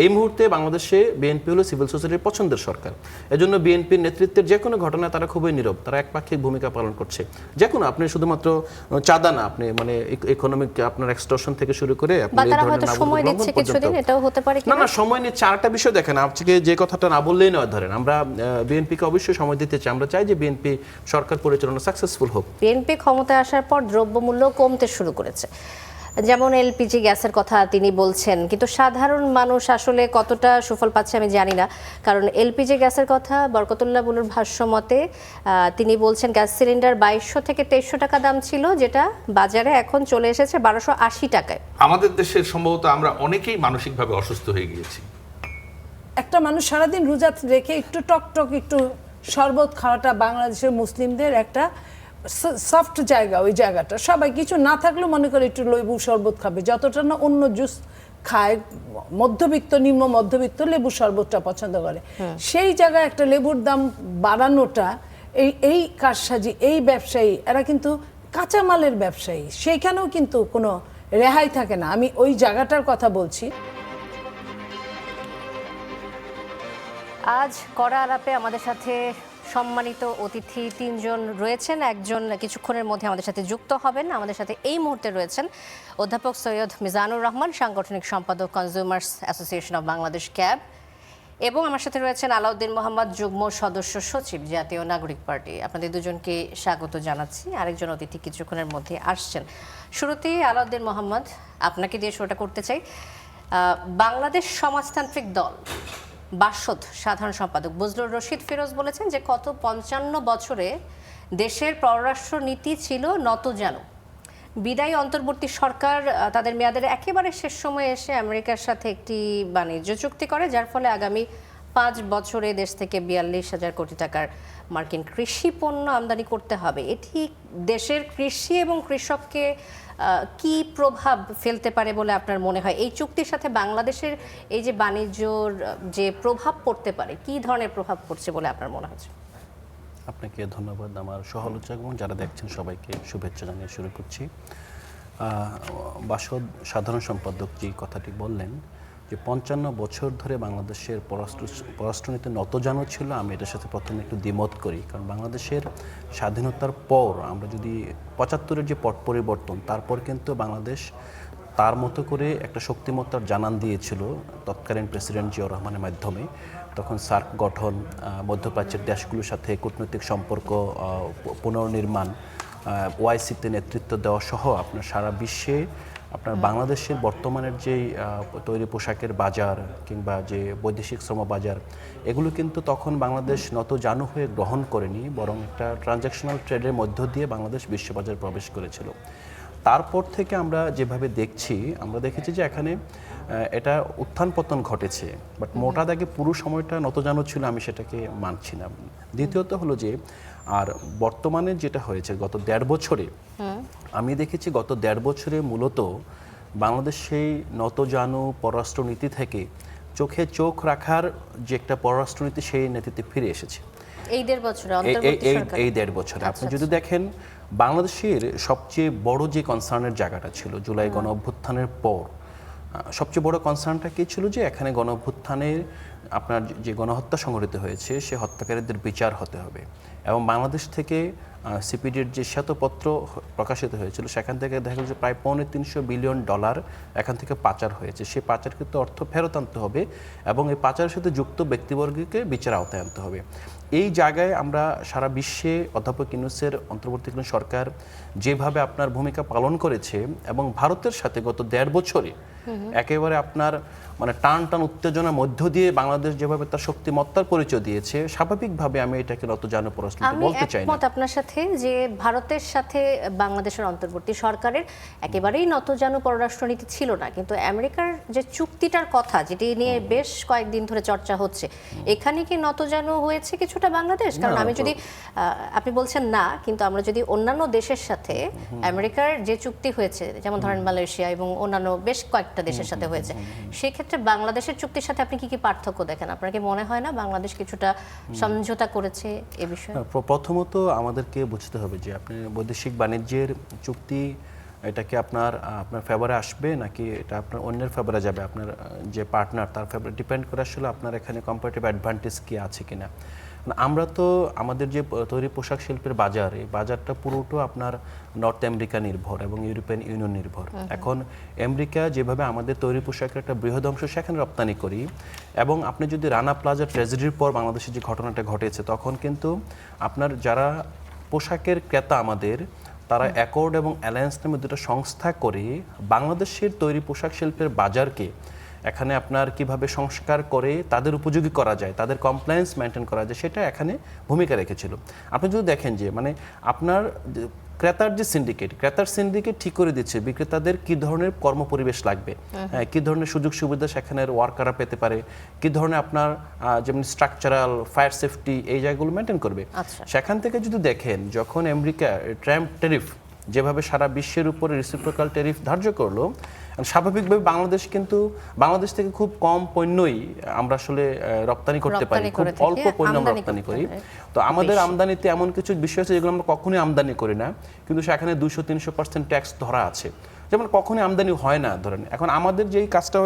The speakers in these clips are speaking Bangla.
এই মুহূর্তে বাংলাদেশে বিএনপি হলো সিভিল সোসাইটির পছন্দের সরকার। এজন্য বিএনপির নেতৃত্বের যে কোনো ঘটনায় তারা খুবই নীরব, তারা একপাক্ষিক ভূমিকা পালন করছে। যে কোনো আপনি শুধুমাত্র চাঁদা না, আপনি মানে ইকোনমিক আপনার এক্সটর্শন থেকে শুরু করে আপনি এই ধরনের সময় দিচ্ছে কিছুদিন, এটাও হতে পারে কি? না সময় নিয়ে চারটা বিষয় দেখেন, আজকে যে কথাটা না বললেই নয়। ধরেন আমরা বিএনপিকে অবশ্যই সময় দিতে চাই, আমরা চাই যে বিএনপি সরকার পরিচালনা সাকসেসফুল হোক। বিএনপি ক্ষমতায় আসার পর দ্রব্যমূল্য কমতে শুরু করেছে, যেমন এলপিজি গ্যাসের কথা তিনি বলছেন, কিন্তু সাধারণ মানুষ আসলে কতটা সুফল পাচ্ছে আমি জানি না। কারণ এলপিজি গ্যাসের কথা বরকতুল্লাহ বুলুর ভাষ্য মতে তিনি বলছেন গ্যাস সিলিন্ডার 2200 থেকে 2300 টাকা দাম ছিল, যেটা বাজারে এখন চলে এসেছে 1280 টাকায়। আমাদের দেশের সম্ভবত আমরা অনেকেই মানসিকভাবে অসুস্থ হয়ে গিয়েছি। একটা মানুষ সারাদিন রোজা রেখে একটু টক একটু শরবত খাওয়াটা বাংলাদেশের মুসলিমদের একটা সফট জায়গা। ওই জায়গাটা সবাই কিছু না থাকলেও মনে করে একটু লেবু শরবত খাবে, যতটা না অন্য জুস খায়। মধ্যবিত্ত নিম্ন মধ্যবিত্ত লেবু শরবতটা পছন্দ করে। সেই জায়গায় একটা লেবুর দাম বাড়ানোটা, এই কারসাজি, এই ব্যবসায়ী, এরা কিন্তু কাঁচামালের ব্যবসায়ী, সেইখানেও কিন্তু কোনো রেহাই থাকে না। আমি ওই জায়গাটার কথা বলছি। আজ কড়া আলাপে আমাদের সাথে সম্মানিত অতিথি তিনজন রয়েছেন। একজন কিছুক্ষণের মধ্যে আমাদের সাথে যুক্ত হবেন। আমাদের সাথে এই মুহূর্তে রয়েছেন অধ্যাপক সৈয়দ মিজানুর রহমান, সাংগঠনিক সম্পাদক consumers association of Bangladesh cab, এবং আমার সাথে রয়েছেন আলাউদ্দিন মোহাম্মদ, যুগ্ম সদস্য সচিব, জাতীয় নাগরিক পার্টি। আপনাদের দুজনকে স্বাগত জানাচ্ছি। আরেকজন অতিথি কিছুক্ষণের মধ্যে আসছেন। শুরুতেই আলাউদ্দিন মোহাম্মদ, আপনাকে দিয়ে শুরুটা করতে চাই। বাংলাদেশ সমাজতান্ত্রিক দল বাসদ সাধারণ সম্পাদক বজলুর রশিদ ফিরোজ বলেছেন যে গত 55 বছরে দেশের পররাষ্ট্র নীতি ছিল নতজানু। বিদায়ী অন্তর্বর্তী সরকার তাদের মেয়াদের একেবারে শেষ সময়ে এসে আমেরিকার সাথে একটি বাণিজ্য চুক্তি করে, যার ফলে আগামী 5 বছরে দেশ থেকে 42,000 কোটি টাকার মার্কিন কৃষি পণ্য আমদানি করতে হবে। এটি দেশের কৃষি এবং কৃষককে কি প্রভাব ফেলতে পারে বলে আপনার মনে হয়? এই চুক্তির সাথে বাংলাদেশের এই যে বাণিজ্যর যে প্রভাব পড়তে পারে, কি ধরনের প্রভাব পড়ছে বলে আপনার মনে হচ্ছে? আপনাকে ধন্যবাদ। আমার সহ-আলোচক এবং যারা দেখছেন সবাইকে শুভেচ্ছা জানিয়ে শুরু করছি। বাসদ সাধারণ সম্পাদক যে কথাটি বললেন যে 55 বছর ধরে বাংলাদেশের পররাষ্ট্রনীতি নতজানু ছিল, আমি এটার সাথে প্রথমে একটু দ্বিমত করি। কারণ বাংলাদেশের স্বাধীনতার পর আমরা যদি 75-এর যে পট পরিবর্তন, তারপর কিন্তু বাংলাদেশ তার মতো করে একটা শক্তিমত্তার জানান দিয়েছিল তৎকালীন প্রেসিডেন্ট জিয়াউর রহমানের মাধ্যমে। তখন সার্ক গঠন, মধ্যপ্রাচ্যের দেশগুলোর সাথে কূটনৈতিক সম্পর্ক পুনর্নির্মাণ, ওআইসিতে নেতৃত্ব দেওয়া সহ আপনার সারা বিশ্বে আপনার বাংলাদেশের বর্তমানের যেই তৈরি পোশাকের বাজার কিংবা যে বৈদেশিক শ্রম বাজার, এগুলো কিন্তু তখন বাংলাদেশ নতজানু হয়ে গ্রহণ করেনি, বরং একটা ট্রানজ্যাকশনাল ট্রেডের মধ্য দিয়ে বাংলাদেশ বিশ্ববাজারে প্রবেশ করেছিল। তারপর থেকে আমরা যেভাবে দেখছি, আমরা দেখেছি যে এখানে এটা উত্থান পতন ঘটেছে, বাট মোটা দাগে পুরো সময়টা নতজানু ছিল, আমি সেটাকে মানছি না। দ্বিতীয়ত হলো যে আর বর্তমানে যেটা হয়েছে গত 1.5 বছরে, আমি দেখেছি গত 1.5 বছরে মূলত বাংলাদেশ সেই নতজানু পররাষ্ট্রনীতি থেকে চোখে চোখ রাখার যে একটা পররাষ্ট্রনীতি, সেই নীতিতে ফিরে এসেছে এই 1.5 বছরে। এই 1.5 বছরে আপনি যদি দেখেন, বাংলাদেশের সবচেয়ে বড় যে কনসার্নের জায়গাটা ছিল জুলাই গণ অভ্যুত্থানের পর, সবচেয়ে বড় কনসার্নটা কি ছিল যে এখানে গণ অভ্যুত্থানের আপনার যে গণহত্যা সংঘটিত হয়েছে সে হত্যাকারীদের বিচার হতে হবে। এবং বাংলাদেশ থেকে সিপিডির যে শ্বেতপত্র প্রকাশিত হয়েছিল, সেখান থেকে দেখা গেল যে প্রায় $350 বিলিয়ন এখান থেকে পাচার হয়েছে। সেই পাচারকৃত অর্থ ফেরত আনতে হবে এবং এই পাচারের সাথে যুক্ত ব্যক্তিবর্গকে বিচার আওতায় আনতে হবে। এই জায়গায় আমরা সারা বিশ্বে অধ্যাপক ইউনূসের অন্তর্বর্তীকালীন সরকার যেভাবে আপনার ভূমিকা পালন করেছে, এবং ভারতের সাথে গত 1.5 বছরে একেবারে আপনার মানে টান উত্তেজনার মধ্য দিয়ে বাংলাদেশ যেভাবে তার শক্তিমত্তার পরিচয় দিয়েছে, স্বাভাবিকভাবে আমি এটাকে নতজানু পররাষ্ট্রনীতি বলতে চাই না। আমি একমত আপনার সাথে যে ভারতের সাথে বাংলাদেশের অন্তর্বর্তী সরকারের একেবারেই নতজানু পররাষ্ট্রনীতি ছিল না, কিন্তু আমেরিকার যে চুক্তিটার কথা, যেটি নিয়ে বেশ কয়েকদিন ধরে চর্চা হচ্ছে, এখানে কি নতজানু হয়েছে কিছুটা বাংলাদেশ? কারণ আমি যদি আপনি বলছেন না, কিন্তু আমরা যদি অন্যান্য দেশের সাথে আমেরিকার যে চুক্তি হয়েছে, যেমন ধরেন মালয়েশিয়া এবং অন্যান্য বেশ কয়েকটা দেশের সাথে হয়েছে, সেক্ষেত্রে বাংলাদেশের চুক্তির সাথে আপনি কি পার্থক্য দেখেন? আপনার কি মনে হয় না বাংলাদেশ কিছুটা সমঝোতা করেছে এ বিষয়ে? প্রথমত আমাদেরকে বুঝতে হবে যে আপনি বৈদেশিক বাণিজ্যের চুক্তি এটা কি আপনার ফেভারে আসবে নাকি এটা আপনার অন্যের ফেভারে যাবে, আপনার যে পার্টনার তার ফেভারে ডিপেন্ড করে আসলে আপনার এখানে কম্পারেটিভ অ্যাডভান্টেজ কি আছে কিনা। আমরা তো আমাদের যে তৈরি পোশাক শিল্পের বাজার, এই বাজারটা পুরোটা আপনার নর্থ আমেরিকা নির্ভর এবং ইউরোপিয়ান ইউনিয়ন নির্ভর। এখন আমেরিকা যেভাবে আমাদের তৈরি পোশাকের একটা বৃহৎ অংশ সেখানে রপ্তানি করি, এবং আপনি যদি রানা প্লাজা ট্র্যাজেডির পর বাংলাদেশে যে ঘটনাটা ঘটেছে, তখন কিন্তু আপনার যারা পোশাকের ক্রেতা আমাদের, তারা অ্যাকর্ড এবং অ্যালায়েন্স নামে দুটো সংস্থা করে বাংলাদেশের তৈরি পোশাক শিল্পের বাজারকে এখানে আপনার কিভাবে সংস্কার করে তাদের উপযোগী করা যায়, তাদের কমপ্লায়েন্স মেনটেন করা যায়, সেটা এখানে ভূমিকা রেখেছিল। আপনি যদি দেখেন যে মানে আপনার ক্রেতার যে ক্রেতার সিন্ডিকেট ঠিক করে দিচ্ছে বিক্রেতাদের কি ধরনের কর্মপরিবেশ লাগবে, কি ধরনের সুযোগ সুবিধা সেখানের ওয়ার্কাররা পেতে পারে, কি ধরনের আপনার যেমন স্ট্রাকচারাল ফায়ার সেফটি এই জায়গাগুলো মেনটেন করবে। সেখান থেকে যদি দেখেন যখন আমেরিকা ট্রাম্প ট্যারিফ যেভাবে সারা বিশ্বের উপরে রেসিপ্রোকাল ট্যারিফ ধার্য করলো, স্বাভাবিকভাবে বাংলাদেশ থেকে খুব কম পণ্যই আমরা আসলে রপ্তানি করতে পারি, খুব অল্প পণ্য আমরা রপ্তানি করি। তো আমাদের আমদানিতে এমন কিছু বিষয় আছে যেগুলো আমরা কখনোই আমদানি করি না, কিন্তু সেখানে 200-300% ট্যাক্স ধরা আছে, যেমন কখনোই আমদানি হয় না ধরেন। এখন আমাদের যেই কাজটা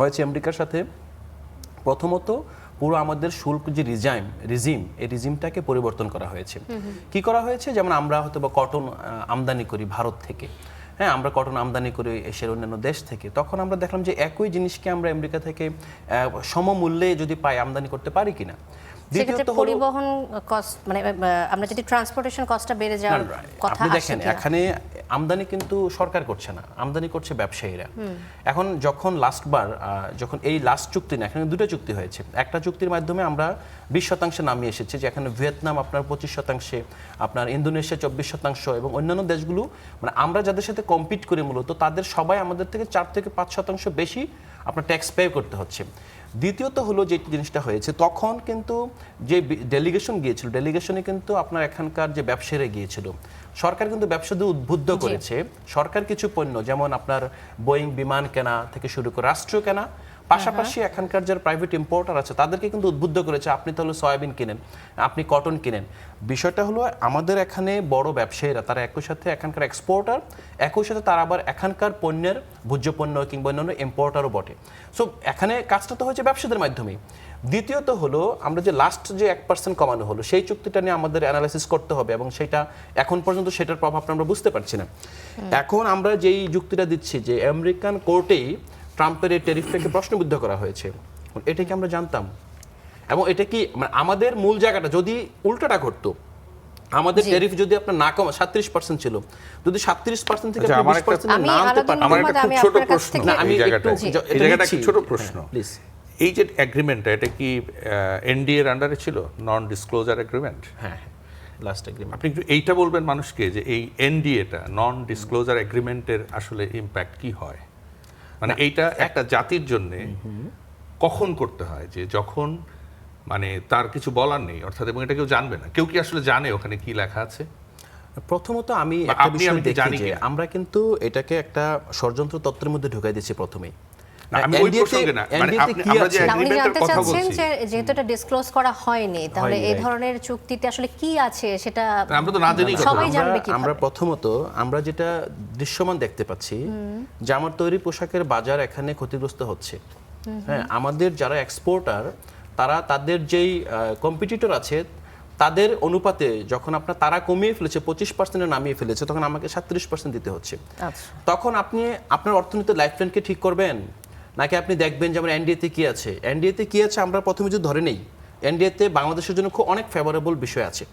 হয়েছে আমেরিকার সাথে, প্রথমত পুরো আমাদের শুল্ক যে রিজিম এই রিজিমটাকে পরিবর্তন করা হয়েছে। কি করা হয়েছে, যেমন আমরা হয়তো বা কটন আমদানি করি ভারত থেকে, হ্যাঁ আমরা কটন আমদানি করি এশিয়ার অন্যান্য দেশ থেকে, তখন আমরা দেখলাম যে একই জিনিসকে আমরা আমেরিকা থেকে সমমূল্যে যদি পাই আমদানি করতে পারি কিনা। দ্বিতীয়ত পরিবহন কস্ট, মানে আমরা যদি ট্রান্সপোর্টেশন কস্টটা বেড়ে যাওয়ার কথা আপনি দেখেন এখানে আমদানি কিন্তু সরকার করছে না, আমদানি করছে ব্যবসায়ীরা। এখন যখন এই লাস্ট চুক্তি না, এখানে দুটো চুক্তি হয়েছে। একটা চুক্তির মাধ্যমে আমরা 20% নামিয়ে এসেছি, যেখানে ভিয়েতনাম আপনার 25%, আপনার ইন্দোনেশিয়া 24% এবং অন্যান্য দেশগুলো, মানে আমরা যাদের সাথে কম্পিট করি মূলত তাদের সবাই আমাদের থেকে 4-5% বেশি আপনার ট্যাক্স পে করতে হচ্ছে। দ্বিতীয়ত হলো যে জিনিসটা হয়েছে, তখন কিন্তু যে ডেলিগেশন গিয়েছিল, ডেলিগেশনে কিন্তু আপনার এখানকার যে ব্যবসায়ীরা গিয়েছিল, সরকার কিন্তু ব্যবসায়ীদের উদ্বুদ্ধ করেছে। সরকার কিছু পণ্য যেমন আপনার বোয়িং বিমান কেনা থেকে শুরু করে রাষ্ট্রীয় কেনা, পাশাপাশি এখানকার যারা প্রাইভেট ইম্পোর্টার আছে তাদেরকে কিন্তু উদ্বুদ্ধ করেছে, আপনি তাহলে সয়াবিন কিনেন, আপনি কটন কিনেন। বিষয়টা হলো আমাদের এখানে বড় ব্যবসায়ীরা তারা একই সাথে এখানকার এক্সপোর্টার, একই সাথে তারা আবার এখানকার পণ্যের ভোজ্য পণ্য কিংবা অন্যান্য ইম্পোর্টারও বটে। সো এখানে কাজটা তো হচ্ছে ব্যবসাদের মাধ্যমেই। দ্বিতীয়ত হলো আমরা যে লাস্ট যে 1% কমানো হলো, সেই চুক্তিটা নিয়ে আমাদের অ্যানালাইসিস করতে হবে, এবং সেটা এখন পর্যন্ত সেটার প্রভাবটা আমরা বুঝতে পারছি না। এখন আমরা যেই যুক্তিটা দিচ্ছি যে আমেরিকান কোর্টেই ট্রাম্পের এই ট্যারিফটাকে প্রশ্নবিদ্ধ করা হয়েছে, এটা কি আমরা জানতাম? এবং এটা কি মানে আমাদের মূল জায়গাটা যদি উল্টাটা ঘটতো, আমাদের ট্যারিফ যদি আপনার না কমে 37% ছিল, যদি 37% থেকে 20% না আনতে পারতাম। আমার একটা খুব ছোট প্রশ্ন, আমি এই জায়গাটা একটা ছোট প্রশ্ন, প্লিজ। এই যে এগ্রিমেন্টটা, এটা কি এনডিএর আন্ডারে ছিল, নন ডিসক্লোজার এগ্রিমেন্ট? হ্যাঁ, লাস্ট এগ্রিমেন্ট। আপনি একটু এইটা বলবেন মানুষকে যে এই এনডিএটা, নন ডিসক্লোজার এগ্রিমেন্টের আসলে ইম্প্যাক্ট কি হয়? মানে এইটা একটা জাতির জন্য কখন করতে হয়, যে যখন মানে তার কিছু বলার নেই, অর্থাৎ এবং এটা কেউ জানবে না, কেউ কি আসলে জানে ওখানে কি লেখা আছে? প্রথমত আমি একটা বিষয় দেখি যে আমরা কিন্তু এটাকে একটা ষড়যন্ত্র তত্ত্বের মধ্যে ঢুকাই দিচ্ছি প্রথমেই। আমি ওই প্রসঙ্গে না, মানে আমরা যে এগ্রিমেন্টের কথা বলছি, যেহেতু এটা ডিসক্লোজ করা হয়নি, তাহলে এই ধরনের চুক্তিতে আসলে কি আছে সেটা আমরা তো না জানি সবাই জানবে কিভাবে? আমরা প্রথমত আমরা যেটা দৃশ্যমান দেখতে পাচ্ছি যে আমার তৈরি পোশাকের বাজার এখানে ক্ষতিগ্রস্ত হচ্ছে। হ্যাঁ, আমাদের যারা এক্সপোর্টার তারা তাদের যেই কম্পিটিটর আছে তাদের অনুপাতে যখন তারা কমিয়ে ফেলেছে, 25% নামিয়ে ফেলেছে, তখন আমাকে 37% দিতে হচ্ছে। তখন আপনি আপনার অর্থনীতির লাইফলাইনকে ঠিক করবেন, নাকি আপনি দেখবেন যে আমার এনডিএতে কি আছে? এনডিএতে কি আছে আমরা প্রথমে যদি ধরে নেই, এনডিএতে বাংলাদেশের জন্য খুব অনেক ফেভারেবল বিষয় আছে।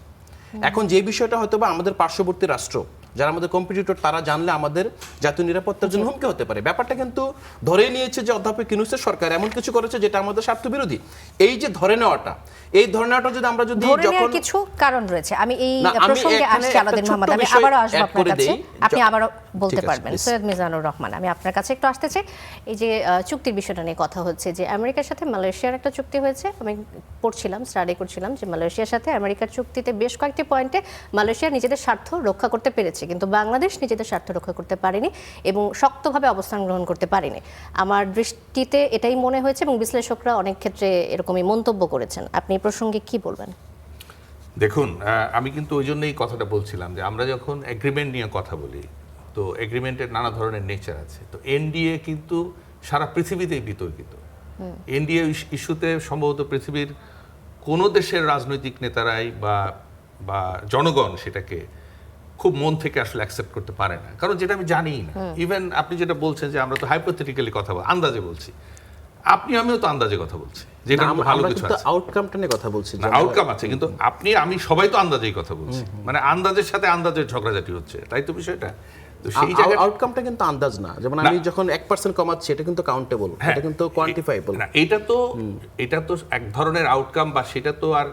এখন যে বিষয়টা হয়তো বা আমাদের পার্শ্ববর্তী রাষ্ট্র যারা আমাদের কম্পিটিটর তারা জানলে আমাদের জাতীয় নিরাপত্তার জন্য হুমকি হতে পারে। ব্যাপারটা কিন্তু ধরেই নিয়েছে যে অধ্যাপক ইউনূসের সরকার এমন কিছু করেছে যেটা আমাদের স্বার্থ বিরোধী। এই যে ধরে নেওয়াটা, এই ধরে নেওয়াটা যদি আমরা যদি যখন কিছু কারণ রয়েছে, আমি এই প্রসঙ্গে আসছি আলাদিন মোহাম্মদ, আমি আবারও আসবো আপনার কাছে, আপনি আবারও বলতে পারবেন। সৈয়দ মিজানুর রহমান, আমি আপনার কাছে একটু আসতে চাই। এই যে চুক্তির বিষয়টা নিয়ে কথা হচ্ছে যে আমেরিকার সাথে মালয়েশিয়ার একটা চুক্তি হয়েছে, আমি পড়ছিলাম, স্টাডি করছিলাম যে মালয়েশিয়ার সাথে আমেরিকার চুক্তিতে বেশ কয়েকটি পয়েন্টে মালয়েশিয়া নিজেদের স্বার্থ রক্ষা করতে পেরেছে, কিন্তু বাংলাদেশ নিজেদের স্বার্থ রক্ষা করতে পারেনি এবং শক্তভাবে অবস্থান গ্রহণ করতে পারেনি। আমার দৃষ্টিতে এটাই মনে হয়েছে এবং বিশ্লেষকরা অনেক ক্ষেত্রে এরকমই মন্তব্য করেছেন। আপনি এই প্রসঙ্গে কি বলবেন? দেখুন, আমি কিন্তু ওই জন্যই কথাটা বলছিলাম যে আমরা যখন এগ্রিমেন্ট নিয়ে কথা বলি, তো এগ্রিমেন্টের নানা ধরনের নেচার আছে। তো এনডিএ কিন্তু সারা পৃথিবীতেই বিতর্কিত। এনডিএ ইস্যুতে সম্ভবত পৃথিবীর কোনো দেশের রাজনৈতিক নেতারাই বা জনগণ সেটাকে খুব মন থেকে আসলে অ্যাকসেপ্ট করতে পারে না, কারণ যেটা আমি জানিই না। ইভেন আপনি যেটা বলছেন যে আমরা তো হাইপোথেটিক্যালি কথা বল, আন্দাজে বলছি, আমিও তো আন্দাজে কথা বলছি, যেটা ভালো কিছু আছে, আউটকামটা নিয়ে কথা বলছি, আউটকাম আছে, কিন্তু আমি সবাই তো আন্দাজেই কথা বলছি, মানে আন্দাজের সাথে আন্দাজের ঝগড়াঝাটি হচ্ছে, তাই তো বিষয়টা। তো সেই জায়গায় আউটকামটা কিন্তু আন্দাজ না, যেমন আমি যখন 1% কমাচ্ছি এটা কিন্তু কাউন্টেবল, এটা কিন্তু কোয়ান্টিফাইবল না। এটা তো এক ধরনের আউটকাম, বা সেটা তো আর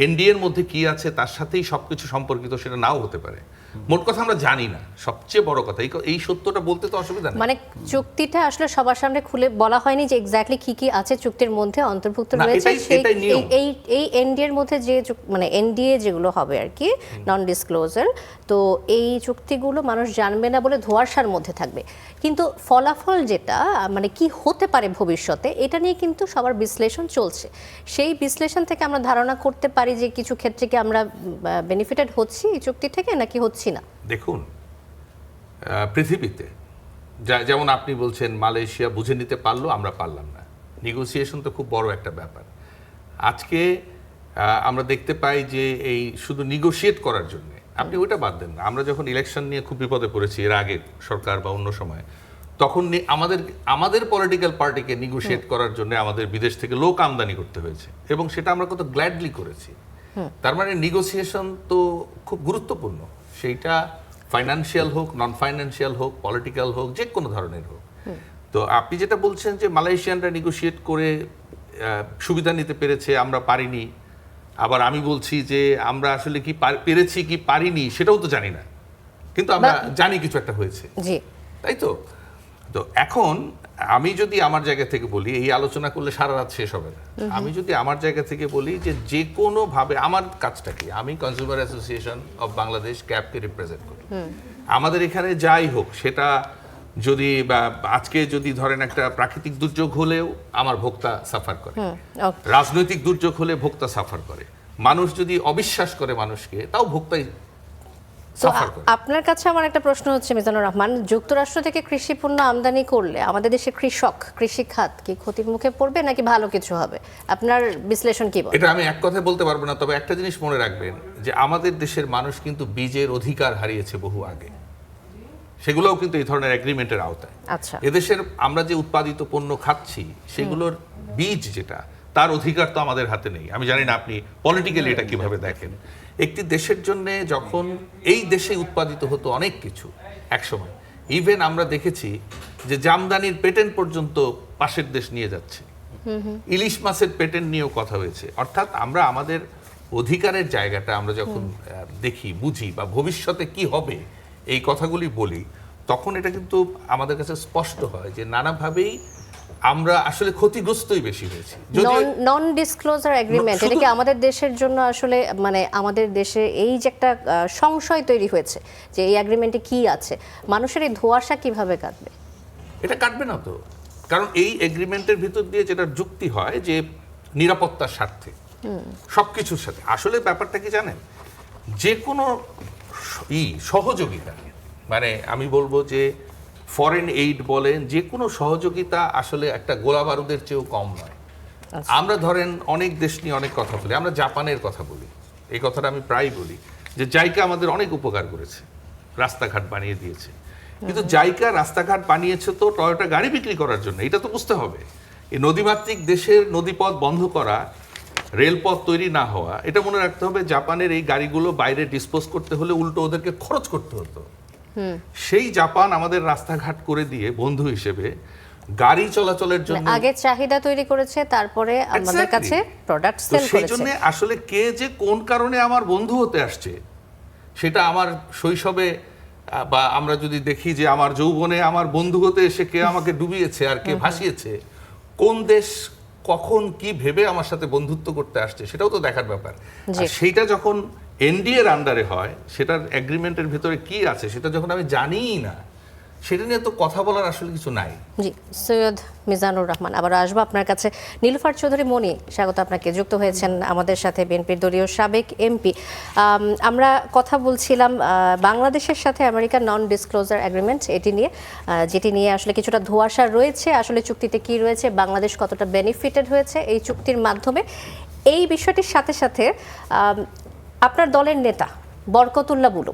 এনডিএর মধ্যে কি আছে তার সাথেই সবকিছু সম্পর্কিত, সেটা নাও হতে পারে। মোট কথা আমরা জানি না, সবচেয়ে বড় কথা এই সত্যটা বলতে তো অসুবিধা নেই। মানে চুক্তিটা আসলে সবার সামনে খুলে বলা হয়নি যে এক্স্যাক্টলি কি কি আছে চুক্তির মধ্যে অন্তর্ভুক্ত রয়েছে। এই এনডিএ এর মধ্যে যে মানে এনডিএ যেগুলো হবে আর কি, নন ডিসক্লোজার, তো এই চুক্তিগুলো মানুষ জানবে না বলে ধোঁয়াশার মধ্যে থাকবে, কিন্তু ফলাফল যেটা মানে কি হতে পারে ভবিষ্যতে, এটা নিয়ে কিন্তু সবার বিশ্লেষণ চলছে। সেই বিশ্লেষণ থেকে আমরা ধারণা করতে পারি যে কিছু ক্ষেত্রে কি আমরা বেনিফিটেড হচ্ছি এই চুক্তি থেকে নাকি হচ্ছি না। দেখুন, পৃথিবীতে যেমন আপনি বলছেন মালয়েশিয়া বুঝে নিতে পারলো, আমরা পারলাম না, নেগোসিয়েশন তো খুব বড় একটা ব্যাপার। আজকে আমরা দেখতে পাই যে এই শুধু নেগোশিয়েট করার জন্য, আপনি ওইটা বাদ দেন না, আমরা যখন ইলেকশন নিয়ে খুব বিপদে পড়েছি এর আগে সরকার বা অন্য সময়, তখন আমাদের পলিটিক্যাল পার্টিকে নেগোশিয়েট করার জন্য আমাদের বিদেশ থেকে লোক আমদানি করতে হয়েছে, এবং সেটা আমরা কত গ্ল্যাডলি করেছি। তার মানে নেগোসিয়েশন তো খুব গুরুত্বপূর্ণ, সেইটা ফাইন্যান্সিয়াল হোক, নন ফাইন্যান্সিয়াল হোক, পলিটিক্যাল হোক, যে কোনো ধরনের হোক। তো আপনি যেটা বলছেন যে মালয়েশিয়ানরা নেগোশিয়েট করে সুবিধা নিতে পেরেছে, আমরা পারিনি, আবার আমি বলছি যে আমরা আসলে কি পেরেছি কি পারিনি সেটাও তো জানি না, কিন্তু আমরা জানি কিছু একটা হয়েছে, তাই তো। তো এখন আমি যদি আমার জায়গা থেকে বলি, এই আলোচনা করলে সারা রাত শেষ হবে না, আমি যদি আমার জায়গা থেকে বলি যে কোনো ভাবে আমার কাজটা কি, আমি কনজিউমার অ্যাসোসিয়েশন অফ বাংলাদেশ ক্যাবকে রিপ্রেজেন্ট করি। আমাদের এখানে যাই হোক, সেটা যদি বা আজকে যদি ধরেন একটা প্রাকৃতিক দুর্যোগ হলেও আমার ভোক্তা সাফার করে, রাজনৈতিক দুর্যোগ হলে ভোক্তা সাফার করে, মানুষ যদি অবিশ্বাস করে মানুষকে, তাও ভোক্তাই সাফার করে। আপনার কাছে আমার একটা প্রশ্ন হচ্ছে মিজানুর রহমান, যুক্তরাষ্ট্র থেকে কৃষি পণ্য আমদানি করলে আমাদের দেশের কৃষি খাত কি ক্ষতির মুখে পড়বে নাকি ভালো কিছু হবে? আপনার বিশ্লেষণ কি বলে? এটা আমি এক কথায় বলতে পারবো না, তবে একটা জিনিস মনে রাখবেন যে আমাদের দেশের মানুষ কিন্তু বীজের অধিকার হারিয়েছে বহু আগে, সেগুলোও কিন্তু এই ধরনের এগ্রিমেন্টের আওতায়। আচ্ছা, এদেশের আমরা যে উৎপাদিত পণ্য খাচ্ছি সেগুলোর বীজ যেটা, তার অধিকার তো আমাদের হাতে নেই। আমি জানি না আপনি পলিটিক্যালি এটা কিভাবে দেখেন। একটি দেশের জন্য যখন এই দেশে উৎপাদিত হতো অনেক কিছু একসময়, ইভেন আমরা দেখেছি যে জামদানির পেটেন্ট পর্যন্ত পাশের দেশ নিয়ে যাচ্ছে, ইলিশ মাছের পেটেন্ট নিয়েও কথা হয়েছে। অর্থাৎ আমরা আমাদের অধিকারের জায়গাটা আমরা যখন দেখি, বুঝি, বা ভবিষ্যতে কি হবে এই কথাগুলি বলি, তখন এটা কিন্তু আমাদের কাছে স্পষ্ট হয় যে নানাভাবেই আমরা আসলে ক্ষতিগ্রস্তই বেশি হয়েছি। নন ডিসক্লোজার এগ্রিমেন্ট, এটা কি আমাদের দেশের জন্য আসলে মানে আমাদের দেশে এই যে একটা সংশয় তৈরি হয়েছে যে এই এগ্রিমেন্টে কি আছে, মানুষের এই ধোঁয়াশা কিভাবে কাটবে? এটা কাটবে না তো, কারণ এই এগ্রিমেন্টের ভিতর দিয়ে যেটা যুক্তি হয় যে নিরাপত্তার স্বার্থে সবকিছুর সাথে, আসলে ব্যাপারটা কি জানেন, যে কোনো সহযোগিতা, মানে আমি বলবো যে ফরেন এইড বলেন, যে কোনো সহযোগিতা আসলে একটা গোলা বারুদের চেয়েও কম নয়। আমরা ধরেন অনেক দেশ নিয়ে অনেক কথা বলি, আমরা জাপানের কথা বলি, এই কথাটা আমি প্রায় বলি যে জাইকা আমাদের অনেক উপকার করেছে, রাস্তাঘাট বানিয়ে দিয়েছে, কিন্তু জাইকা রাস্তাঘাট বানিয়েছে তো টয়োটা গাড়ি বিক্রি করার জন্য, এটা তো বুঝতে হবে। এই নদীমাতৃক দেশের নদীপথ বন্ধ করা, রেলপথ তৈরি না হওয়া, এটা মনে রাখতে হবে। জাপানের এই গাড়িগুলো বাইরে ডিসপোজ করতে হলে উল্টো ওদেরকে খরচ করতে হতো, সেই জাপান আমাদের রাস্তাঘাট করে দিয়ে বন্ধু হিসেবে গাড়ি চলাচলের জন্য আগে চাহিদা তৈরি করেছে, তারপরে আমাদের কাছে প্রোডাক্ট সেল করেছে। সেই জন্য আসলে কে যে কোন কারণে আমার বন্ধু হতে আসছে, সেটা আমার শৈশবে বা আমরা যদি দেখি যে আমার যৌবনে আমার বন্ধু হতে এসে কে আমাকে ডুবিয়েছে আর কে ভাসিয়েছে, কোন দেশ কখন কি ভেবে আমার সাথে বন্ধুত্ব করতে আসছে, সেটাও তো দেখার ব্যাপার। আর সেইটা যখন এনডিএর আন্ডারে হয়, সেটার এগ্রিমেন্টের ভিতরে কি আছে সেটা যখন আমি জানিই না, সেটা নিয়ে তো কথা বলার আসলে কিছু নাই। জি, সৈয়দ মিজানুর রহমান, আবার আসবো আপনার কাছে। নীলুফার চৌধুরী মনি, স্বাগত আপনাকে। যুক্ত হয়েছেন আমাদের সাথে বিএনপির দলীয় সাবেক এমপি। আমরা কথা বলছিলাম বাংলাদেশের সাথে আমেরিকার নন ডিসক্লোজার এগ্রিমেন্ট, এটি নিয়ে, যেটি নিয়ে আসলে কিছুটা ধোঁয়াশা রয়েছে। আসলে চুক্তিতে কি রয়েছে, বাংলাদেশ কতটা বেনিফিটেড হয়েছে এই চুক্তির মাধ্যমে, এই বিষয়টির সাথে সাথে আপনার দলের নেতা বরকতুল্লাহ বুলু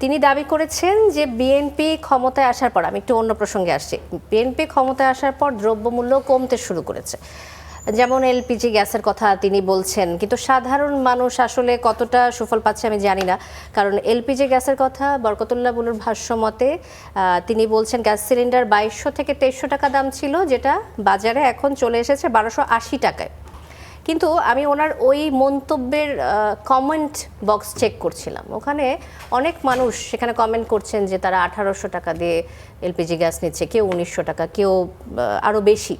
তিনি দাবি করেছেন যে বিএনপি ক্ষমতায় আসার পর, আমি একটু অন্য প্রসঙ্গে আসছি, বিএনপি ক্ষমতায় আসার পর দ্রব্যমূল্য কমতে শুরু করেছে। যেমন এলপিজি গ্যাসের কথা তিনি বলছেন, কিন্তু সাধারণ মানুষ আসলে কতটা সুফল পাচ্ছে আমি জানি না। কারণ এলপিজি গ্যাসের কথা বরকতুল্লাহ বুলুর ভাষ্য মতে তিনি বলছেন গ্যাস সিলিন্ডার 2200 থেকে 2300 টাকা দাম ছিল, যেটা বাজারে এখন চলে এসেছে 1280 টাকায়। কিন্তু আমি ওনার ওই মন্তব্যের কমেন্ট বক্স চেক করছিলাম, ওখানে অনেক মানুষ সেখানে কমেন্ট করছেন যে তারা 1800 টাকা দিয়ে এলপিজি গ্যাস নিচ্ছে, কেউ 1900 টাকা, কেউ আরও বেশি।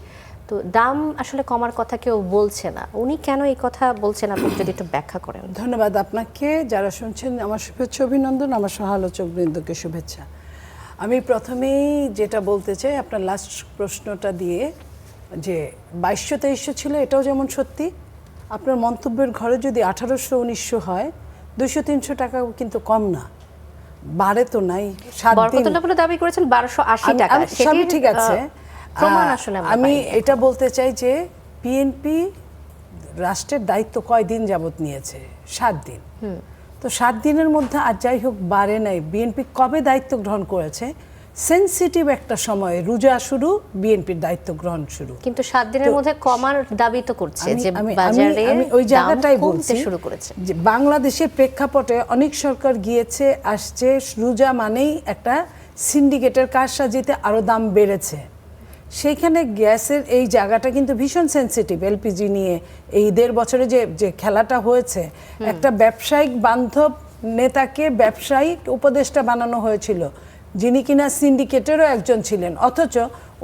তো দাম আসলে কমার কথা কেউ বলছে না, উনি কেন এই কথা বলছেন, আপনি যদি একটু ব্যাখ্যা করেন। ধন্যবাদ আপনাকে। যারা শুনছেন আমার শুভেচ্ছা অভিনন্দন, আমার সহালোচক বৃন্দকে শুভেচ্ছা। আমি প্রথমেই যেটা বলতে চাই আপনার লাস্ট প্রশ্নটা দিয়ে, যে 2200-2300 ছিল, এটাও যেমন সত্যি। আপনার মন্তব্যের ঘরে যদি 1800-1900 হয়, 200-300 টাকা কিন্তু কম না, বাড়ে তো নাই। বরকতুল্লাহ বুলু দাবি করেছেন 1280 টাকা, সবই ঠিক আছে। প্রমাণ আসলে আমি এটা বলতে চাই যে বিএনপি রাষ্ট্রের দায়িত্ব কয়দিন যাবত নিয়েছে? 7 দিন। তো 7 দিনের মধ্যে আর যাই হোক বাড়ে নাই। বিএনপি কবে দায়িত্ব গ্রহণ করেছে? সেনসিটিভ একটা সময়ে, রোজা শুরু, বিএনপির দায়িত্ব গ্রহণ শুরু। কিন্তু 7 দিনের মধ্যে কমার দাবি তো করছে যে বাজারে আমি ওই জায়গাটাই কমতে বলছি শুরু করেছে। যে বাংলাদেশের প্রেক্ষাপটে অনেক সরকার গিয়েছে আসছে, রোজা মানেই একটা সিন্ডিকেটের কারসাজিতে আরো দাম বেড়েছে। সেইখানে গ্যাসের এই জায়গাটা কিন্তু ভীষণ সেনসিটিভ। এলপিজি নিয়ে এই 1.5 বছরে যে খেলাটা হয়েছে, একটা ব্যবসায়িক বান্ধব নেতাকে ব্যবসায়িক উপদেষ্টা বানানো হয়েছিল, যিনি কিনা সিন্ডিকেটেরও একজন ছিলেন, অথচ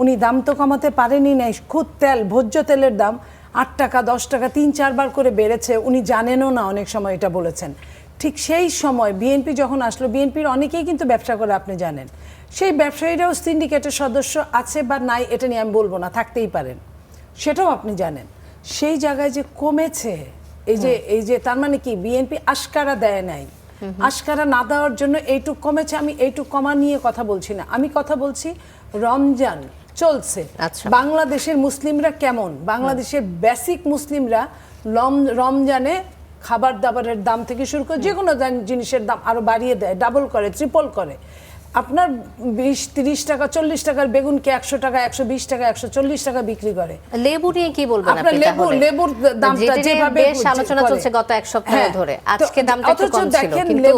উনি দাম তো কমাতে পারেনি নাই। খুদ তেল, ভোজ্য তেলের দাম 8 টাকা 10 টাকা 3-4 বার করে বেড়েছে, উনি জানেনও না, অনেক সময় এটা বলেছেন। ঠিক সেই সময় বিএনপি যখন আসলো, বিএনপির অনেকেই কিন্তু ব্যবসা করে আপনি জানেন, সেই ব্যবসায়ীরাও সিন্ডিকেটের সদস্য আছে বা নাই এটা নিয়ে আমি বলবো না, থাকতেই পারেন, সেটাও আপনি জানেন। সেই জায়গায় যে কমেছে, এই যে তার মানে কি বিএনপি আশকারা দেয় নাই, আশকারা না দেওয়ার জন্য এইটুক কমেছে। আমি এইটুক কমা নিয়ে কথা বলছি না, আমি কথা বলছি রমজান চলছে, বাংলাদেশের মুসলিমরা কেমন, বাংলাদেশের বেসিক মুসলিমরা রমজানে খাবার দাবারের দাম থেকে শুরু করে যে কোনো জিনিসের দাম আরো বাড়িয়ে দেয়, ডাবল করে, ট্রিপল করে। আপনার 20-30 টাকা 40 টাকার বেগুনকে 100 টাকা 120 টাকা 140 টাকা বিক্রি করে। লেবু নিয়ে কি বলবেন আপনি? লেবুর দামটা যেভাবে বেশ আলোচনা চলছে গত এক সপ্তাহ ধরে, আজকে দামটা একটু কম ছিল, কিন্তু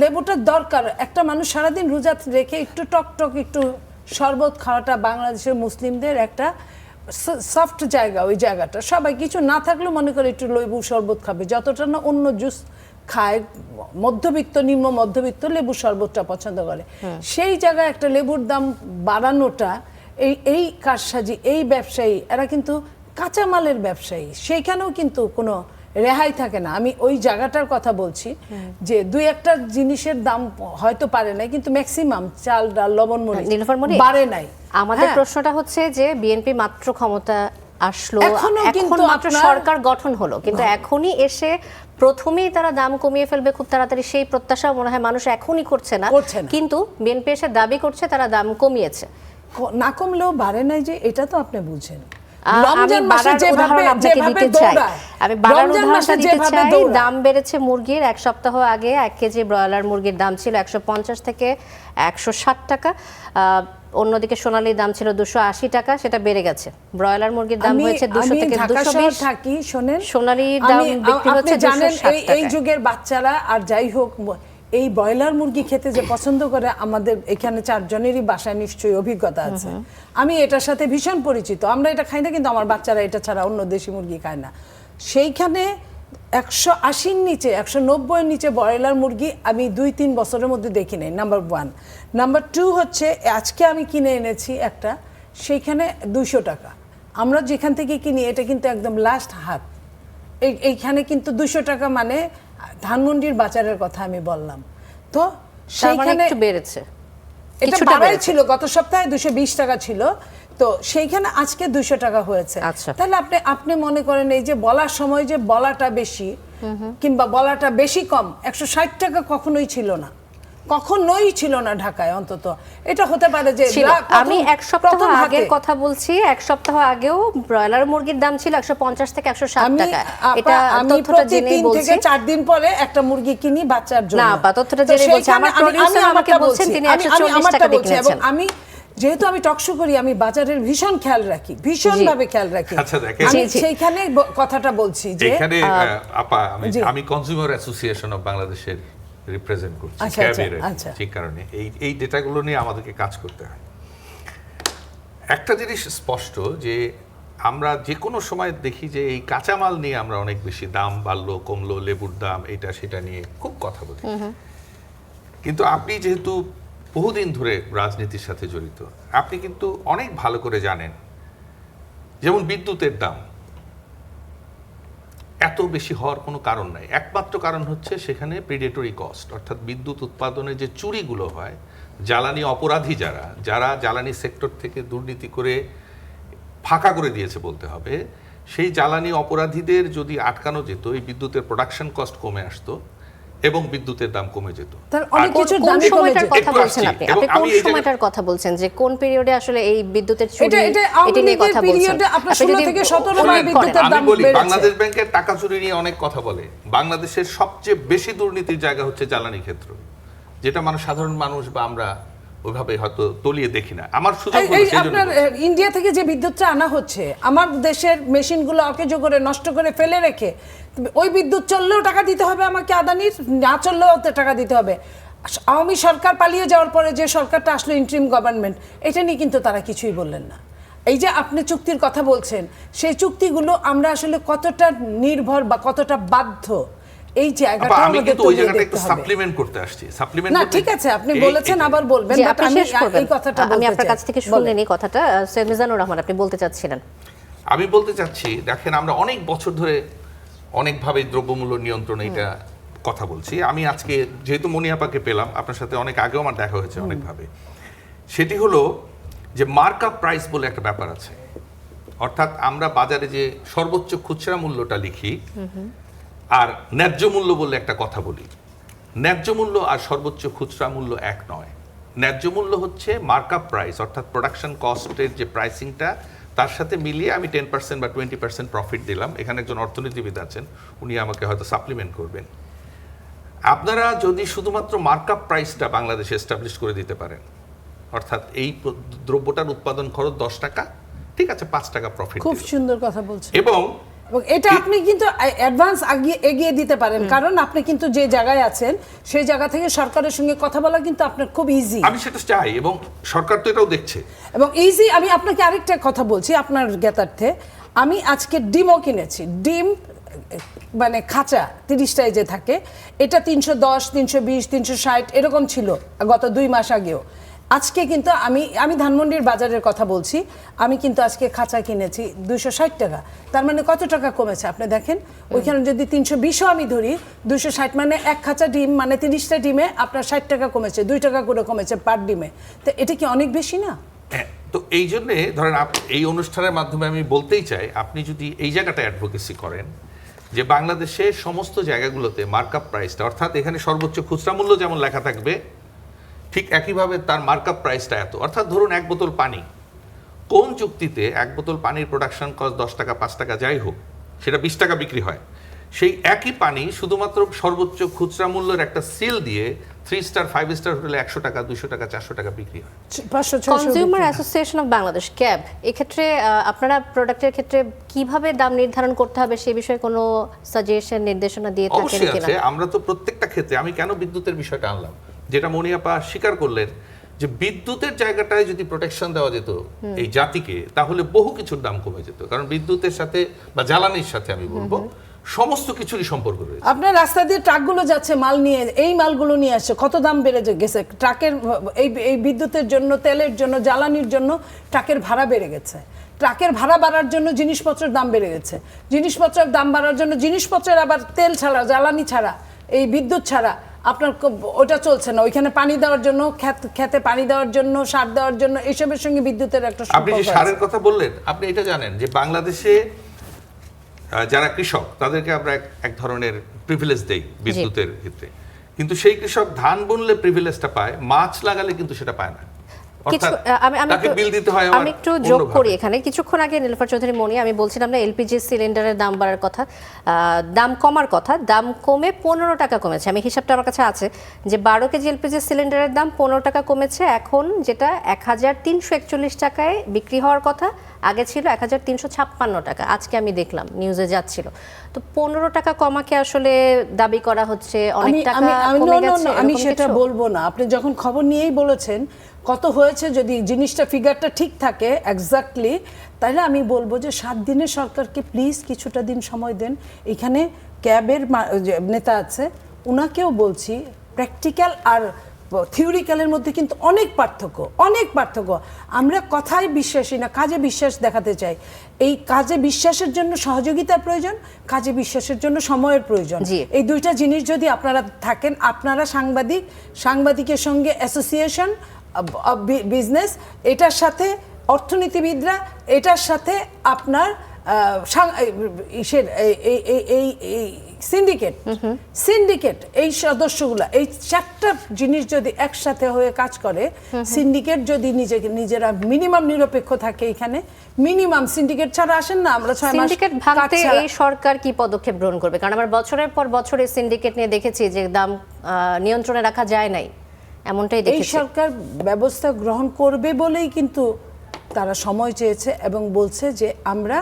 লেবুটা দরকার। একটা মানুষ সারাদিন রোজা রেখে একটু টক একটু শরবত খাওয়াটা বাংলাদেশের মুসলিমদের একটা সফট জায়গা। ওই জায়গাটা সবাই কিছু না থাকলেও মনে করে একটু লেবু শরবত খাবে, যতটা না অন্য জুস খায়। মধ্যবিত্ত, নিম্ন মধ্যবিত্ত লেবু শরবতটা পছন্দ করে। সেই জায়গায় একটা লেবুর দাম বাড়ানোটা, এই কারসাজি, এই ব্যবসায়ী, এরা কিন্তু কাঁচামালের ব্যবসায়ী, সেইখানেও কিন্তু কোনো রেহাই থাকে না। আমি ওই জায়গাটার কথা বলছি যে 2-1টা জিনিসের দাম হয়তো পারে নাই, কিন্তু ম্যাক্সিমাম চাল, ডাল, লবণ, মরিচ বাড়ে নাই। আমাদের প্রশ্নটা হচ্ছে যে বিএনপি মাত্র ক্ষমতা আসলো, এখন মাত্র সরকার গঠন হলো, কিন্তু এখনই এসে প্রথমেই তারা দাম কমিয়ে ফেলবে খুব তাড়াতাড়ি, সেই প্রত্যাশা মনে হয় মানুষ এখনই করছে না। কিন্তু বিএনপি এসে দাবি করছে তারা দাম কমিয়েছে, না কমলেও বাড়ে নাই, যে এটা তো আপনি বুঝেন। দাম বেড়েছে মুরগির। এক সপ্তাহ আগে 1 কেজি ব্রয়লার মুরগির দাম ছিল 150 থেকে 160 টাকা, অন্যদিকে সোনালীর দাম ছিল 280 টাকা, সেটা বেড়ে গেছে। ব্রয়লার মুরগির দাম হয়েছে 200 থেকে 220। থাকি শোনেন, সোনালীর দাম বিক্রি হচ্ছে 260 টাকা। এই যুগের বাচ্চারা আর যাই হোক এই ব্রয়লার মুরগি খেতে যে পছন্দ করে, আমাদের এখানে 4 জনেরই বাসায় নিশ্চয়ই অভিজ্ঞতা আছে। আমি এটার সাথে ভীষণ পরিচিত। আমরা এটা খাই না, কিন্তু আমার বাচ্চারা এটা ছাড়া অন্য দেশি মুরগি খায় না। সেইখানে 180-র নিচে, 190-এর নিচে ব্রয়লার মুরগি আমি 2-3 বছরের মধ্যে দেখি নাই, নাম্বার 1। নাম্বার 2 হচ্ছে আজকে আমি কিনে এনেছি একটা, সেইখানে 200 টাকা। আমরা যেখান থেকে কিনি এটা কিন্তু একদম লাস্ট হাত, এইখানে কিন্তু 200 টাকা, মানে ধানমন্ডির বাজারের কথা আমি বললাম। তো সেইখানে একটু বেড়েছে, এটা কিছুটা বাড়াই বেড়েছে। ছিল, গত সপ্তাহে 220 টাকা ছিল, তো সেইখানে আজকে 200 টাকা হয়েছে। আচ্ছা। তাহলে আপনি মনে করেন এই যে বলার সময় যে বলাটা বেশি কিংবা বলাটা বেশি কম, 160 টাকা কখনোই ছিল না, কখনোই ছিল না ঢাকায়। অন্তত এটা হতে পারে যে ছিল। প্রথম- আমি এক সপ্তাহ প্রথম হাতে। আগের কথা বলছি, এক সপ্তাহ আগেও ব্রয়লার মুরগির দাম ছিল 150 থেকে 160 টাকা। এটা আমি তথ্যটা প্রতি জেনেই 3 বলছি। থেকে 4 দিন পরে একটা মুরগি কিনি বাচ্চার জন্য। না, আপা, তথ্যটা তো জেনেই বলছি। সেইখানে আমার producer আমাকে আমারটা বলছেন বলছি, তিনি আমি 140 আমারটা টাকা দিয়ে বলছি, এবং কিনেছেন। আমি যেহেতু আমি টকশো করি, আমি বাজারের ভীষণ খেয়াল রাখি, ভীষণ ভাবে খেয়াল রাখি। আচ্ছা, দেখেন। আমি জি, জি। সেইখানে কথাটা বলছি যে এখানে আপা জি। আমি কনজিউমার অ্যাসোসিয়েশন অফ বাংলাদেশের রিপ্রেজেন্ট করছি, আচ্ছা, ক্যাবের। আচ্ছা। যে কারণে এই ডেটাগুলো নিয়ে আমাদেরকে কাজ করতে হয়। একটা জিনিস স্পষ্ট যে আমরা যে কোনো সময় দেখি যে এই কাঁচামাল নিয়ে আমরা অনেক বেশি দাম বাড়লো কমলো, লেবুর দাম এটা সেটা নিয়ে খুব কথা বলি। কিন্তু আপনি যেহেতু বহুদিন ধরে রাজনীতির সাথে জড়িত, আপনি কিন্তু অনেক ভালো করে জানেন যেমন বিদ্যুতের দাম এত বেশি হওয়ার কোনো কারণ নাই। একমাত্র কারণ হচ্ছে সেখানে প্রিডেটরি কস্ট, অর্থাৎ বিদ্যুৎ উৎপাদনে যে চুরিগুলো হয়, জ্বালানি অপরাধী যারা জ্বালানি সেক্টর থেকে দুর্নীতি করে ফাঁকা করে দিয়েছে বলতে হবে, সেই জ্বালানি অপরাধীদের যদি আটকানো যেত, এই বিদ্যুতের প্রোডাকশন কস্ট কমে আসতো এবং বিদ্যুতের দাম কমে যেত। তার অনেক আর কিছুর কোন দামই কমে সময়টার যেত। কথা একটু বলছেন আসছি, আপনি? এবং আপনি কোন আমি এই জায়গায়- সময়টার কথা বলছেন, যে কোন পিরিয়ডে আসলে এই বিদ্যুতের চুরি এটা এটা আওয়ামী নিয়ে কথা লীগের বলছেন? period-এ আপনার আপনি 16 যদি থেকে 17 উল্লেখ বার করেন। বিদ্যুতের দাম আমি বলি, বেড়েছে। বাংলাদেশ ব্যাংকের টাকা চুরি নিয়ে অনেক কথা বলে। বাংলাদেশের সবচেয়ে বেশি দুর্নীতির জায়গা হচ্ছে জ্বালানি ক্ষেত্র, যেটা সাধারণ মানুষ বা আমরা ওইভাবে হয়তো তলিয়ে দেখি না। আমার সুযোগ হলো এই সেই জন্য আপনার বলছি। ইন্ডিয়া থেকে যে বিদ্যুৎটা আনা হচ্ছে, আমার দেশের মেশিনগুলো অকেজো করে নষ্ট করে ফেলে রেখে, ওই বিদ্যুৎ চললেও টাকা দিতে হবে আমাকে, আদানির না চললেও টাকা দিতে হবে। আওয়ামী সরকার পালিয়ে যাওয়ার পরে যে সরকারটা আসলো, ইন্টারিম গভর্নমেন্ট, এটা নিয়ে কিন্তু তারা কিছুই বললেন না। এই যে আপনি চুক্তির কথা বলছেন, সেই চুক্তিগুলো আমরা আসলে কতটা নির্ভর বা কতটা বাধ্য, এই জায়গাটা আমি আমাদের কিন্তু ওই তলিয়ে জায়গাটা দেখতে একটু হবে। সাপ্লিমেন্ট করতে আসছি। সাপ্লিমেন্ট না, ঠিক আছে, আপনি বলেছেন, আবার বলবেন, জি, but আপনি আমি শেষ করবেন। এই কথাটা আমি বলতে আপনার চাই। কাছ থেকে বলেন। শুনলেন এই কথাটা। সৈয়দ মিজানুর রহমান, আপনি বলতে চাচ্ছিলেন। আমি বলতে চাচ্ছি, দেখেন আমরা অনেক বছর ধরে অনেকভাবে দ্রব্যমূল্য নিয়ন্ত্রণ এটা কথা বলছি। আমি আজকে যেহেতু মনিয়াপাকে পেলাম, আপনার সাথে অনেক আগেও আমার দেখা হয়েছে অনেকভাবে, সেটি হলো যে মার্কআপ প্রাইস বলে একটা ব্যাপার আছে। অর্থাৎ আমরা বাজারে যে সর্বোচ্চ খুচরা মূল্যটা লিখি আর ন্যায্য মূল্য বলে একটা কথা বলি। ন্যায্য মূল্য আর সর্বোচ্চ খুচরা মূল্য এক নয়। ন্যায্য মূল্য হচ্ছে মার্কআপ প্রাইস, অর্থাৎ প্রোডাকশন কস্টের যে প্রাইসিংটা, তার সাথে মিলিয়ে আমি 10% বা 20% প্রফিট দিলাম। এখানে একজন অর্থনীতিবিদ আছেন, উনি আমাকে হয়তো সাপ্লিমেন্ট করবেন। আপনারা যদি শুধুমাত্র মার্কআপ প্রাইসটা বাংলাদেশে এস্টাবলিশ করে দিতে পারেন, অর্থাৎ এই দ্রব্যটার উৎপাদন খরচ 10 টাকা, ঠিক আছে, 5 টাকা প্রফিট, খুব সুন্দর কথা বলছেন। এবং এটা আপনি কিন্তু অ্যাডভান্স এগিয়ে দিতে পারেন, কারণ আপনি কিন্তু যে জায়গায় আছেন সেই জায়গা থেকে সরকারের সঙ্গে কথা বলা কিন্তু আপনার খুব ইজি। আমি সেটা চাই এবং সরকার তো এটাও দেখছে। এবং ইজি, আমি আপনাকে আরেকটা কথা বলছি আপনার জ্ঞাতার্থে। আমি আজকে ডিমও কিনেছি, ডিম মানে খাঁচা 30টায় যে থাকে, এটা 310, 320, 360 এরকম ছিল গত 2 মাস আগেও। আজকে কিন্তু আমি ধানমন্ডির বাজারের কথা বলছি, আমি কিন্তু আজকে খাঁচা কিনেছি 260 টাকা। তার মানে কত টাকা কমেছে আপনি দেখেন। ওইখানে যদি 320ও আমি ধরি, 260 মানে এক খাঁচা ডিম, মানে 30টা ডিমে আপনার 60 টাকা কমেছে, 2 টাকা করে কমেছে পার ডিমে। তো এটা কি অনেক বেশি না? হ্যাঁ, তো এই জন্যে ধরেন এই অনুষ্ঠানের মাধ্যমে আমি বলতেই চাই, আপনি যদি এই জায়গাটা অ্যাডভোকেসি করেন যে বাংলাদেশের সমস্ত জায়গাগুলোতে মার্কআপ প্রাইসটা, অর্থাৎ এখানে সর্বোচ্চ খুচরা মূল্য যেমন লেখা থাকবে, ঠিক একইভাবে তার মার্কআপ প্রাইসটা এত। অর্থাৎ ধরুন 1 বোতল পানি, কোন চুক্তিতে 1 বোতল পানির প্রোডাকশন কস্ট 10 টাকা, 5 টাকা যাই হোক, সেটা 20 টাকা বিক্রি হয়, সেই একই পানি শুধুমাত্র সর্বোচ্চ খুচরা মূল্যের একটা সিল দিয়ে 3 স্টার 5 স্টার হোটেলে 100 টাকা, 200 টাকা, 400 টাকা বিক্রি হয়। 500-600 consumer association of Bangladesh, cab, এক্ষেত্রে আপনারা প্রোডাক্টের ক্ষেত্রে কিভাবে দাম নির্ধারণ করতে হবে সে বিষয়ে কোনো সাজেশন, নির্দেশনা দিয়ে থাকেন অবশ্যই কিনা? আছে। আমরা তো প্রত্যেকটা ক্ষেত্রে, আমি কেন বিদ্যুতের বিষয়টা আনলাম, যেটা মনিয়াপা স্বীকার করলেন, যে বিদ্যুতের জায়গাটায় যদি প্রোটেকশন দেওয়া যেত এই জাতিকে, তাহলে বহু কিছুর দাম কমে যেত। কারণ বিদ্যুতের সাথে বা জ্বালানির সাথে আমি বলবো সমস্ত কিছুরই সম্পর্ক রয়েছে। আপনার রাস্তা দিয়ে ট্রাকগুলো যাচ্ছে মাল নিয়ে, এই মালগুলো নিয়ে আসছে, কত দাম বেড়ে গেছে ট্রাকের। এই বিদ্যুতের জন্য, তেলের জন্য, জ্বালানির জন্য ট্রাকের ভাড়া বেড়ে গেছে। ট্রাকের ভাড়া বাড়ার জন্য জিনিসপত্রের দাম বেড়ে গেছে। জিনিসপত্রের দাম বাড়ার জন্য জিনিসপত্রের আবার তেল ছাড়া, জ্বালানি ছাড়া, এই বিদ্যুৎ ছাড়া আপনার ওটা চলছে না, ওইখানে পানি দেওয়ার জন্য খেতে পানি দেওয়ার জন্য সার দেওয়ার জন্য এসবের সঙ্গে বিদ্যুতের একটা আপনি যে সম্পর্ক সারের আছে। কথা বললেন, আপনি এটা জানেন যে বাংলাদেশে যারা কৃষক তাদেরকে আমরা এক ধরনের প্রিভিলেজ দেই বিদ্যুতের ক্ষেত্রে, কিন্তু সেই কৃষক ধান বুনলে প্রিভিলেজটা পায়, মাছ লাগালে কিন্তু সেটা পায় না। কিছু তাকে বিল দিতে হয়। আমি একটু যোগ করি এখানে। কিছুক্ষণ আগে নীলুফার চৌধুরী মনি আমি বলছিলাম না এলপিজি সিলিন্ডারের দাম বাড়ার কথা, দাম কমার কথা, দাম কমে 15 টাকা কমেছে। আমি হিসাবটা আমার কাছে আছে যে 12 কেজি এলপিজি সিলিন্ডারের দাম 15 টাকা কমেছে, এখন যেটা 1341 টাকায় বিক্রি হওয়ার কথা, আগে ছিল 1356 টাকা, আজকে আমি দেখলাম নিউজে যাচ্ছিল। তো 15 টাকা কমাকে আসলে দাবি করা হচ্ছে অনেক টাকা কমে গেছে। আমি সেটা বলবো না, আপনি যখন খবর নিয়েই বলেছেন কত হয়েছে, যদি জিনিসটা ফিগারটা ঠিক থাকে এক্স্যাক্টলি, তাহলে আমি বলবো যে 7 দিনে সরকারকে প্লিজ কিছুটা দিন সময় দেন। এখানে ক্যাবের নেতা আছে, ওনাকেও বলছি প্র্যাকটিক্যাল আর থিওরিক্যালের মধ্যে কিন্তু অনেক পার্থক্য। আমরা কথায় বিশ্বাসী না, কাজে বিশ্বাস দেখাতে চাই। এই কাজে বিশ্বাসের জন্য সহযোগিতার প্রয়োজন, কাজে বিশ্বাসের জন্য সময়ের প্রয়োজন। এই দুইটা জিনিস যদি আপনারা থাকেন, আপনারা সাংবাদিকের সঙ্গে অ্যাসোসিয়েশন বিজনেস, এটার সাথে অর্থনীতিবিদরা, এটার সাথে আপনার সিন্ডিকেট এই সদস্যগুলা, এই 4টা জিনিস যদি একসাথে হয়ে কাজ করে, সিন্ডিকেট যদি নিজেরা মিনিমাম নিরপেক্ষ থাকে, এখানে মিনিমাম সিন্ডিকেট ছাড়া আসেন না। আমরা 6 মাস সিন্ডিকেট ভাঙতে এই সরকার কি পদক্ষেপ গ্রহণ করবে? কারণ আমরা বছরের পর বছর এই সিন্ডিকেট নিয়ে দেখেছি যে দাম নিয়ন্ত্রণে রাখা যায় নাই, এমনটাই দেখেছি। এই সরকার ব্যবস্থা গ্রহণ করবে বলেই কিন্তু তারা সময় চেয়েছে এবং বলছে যে আমরা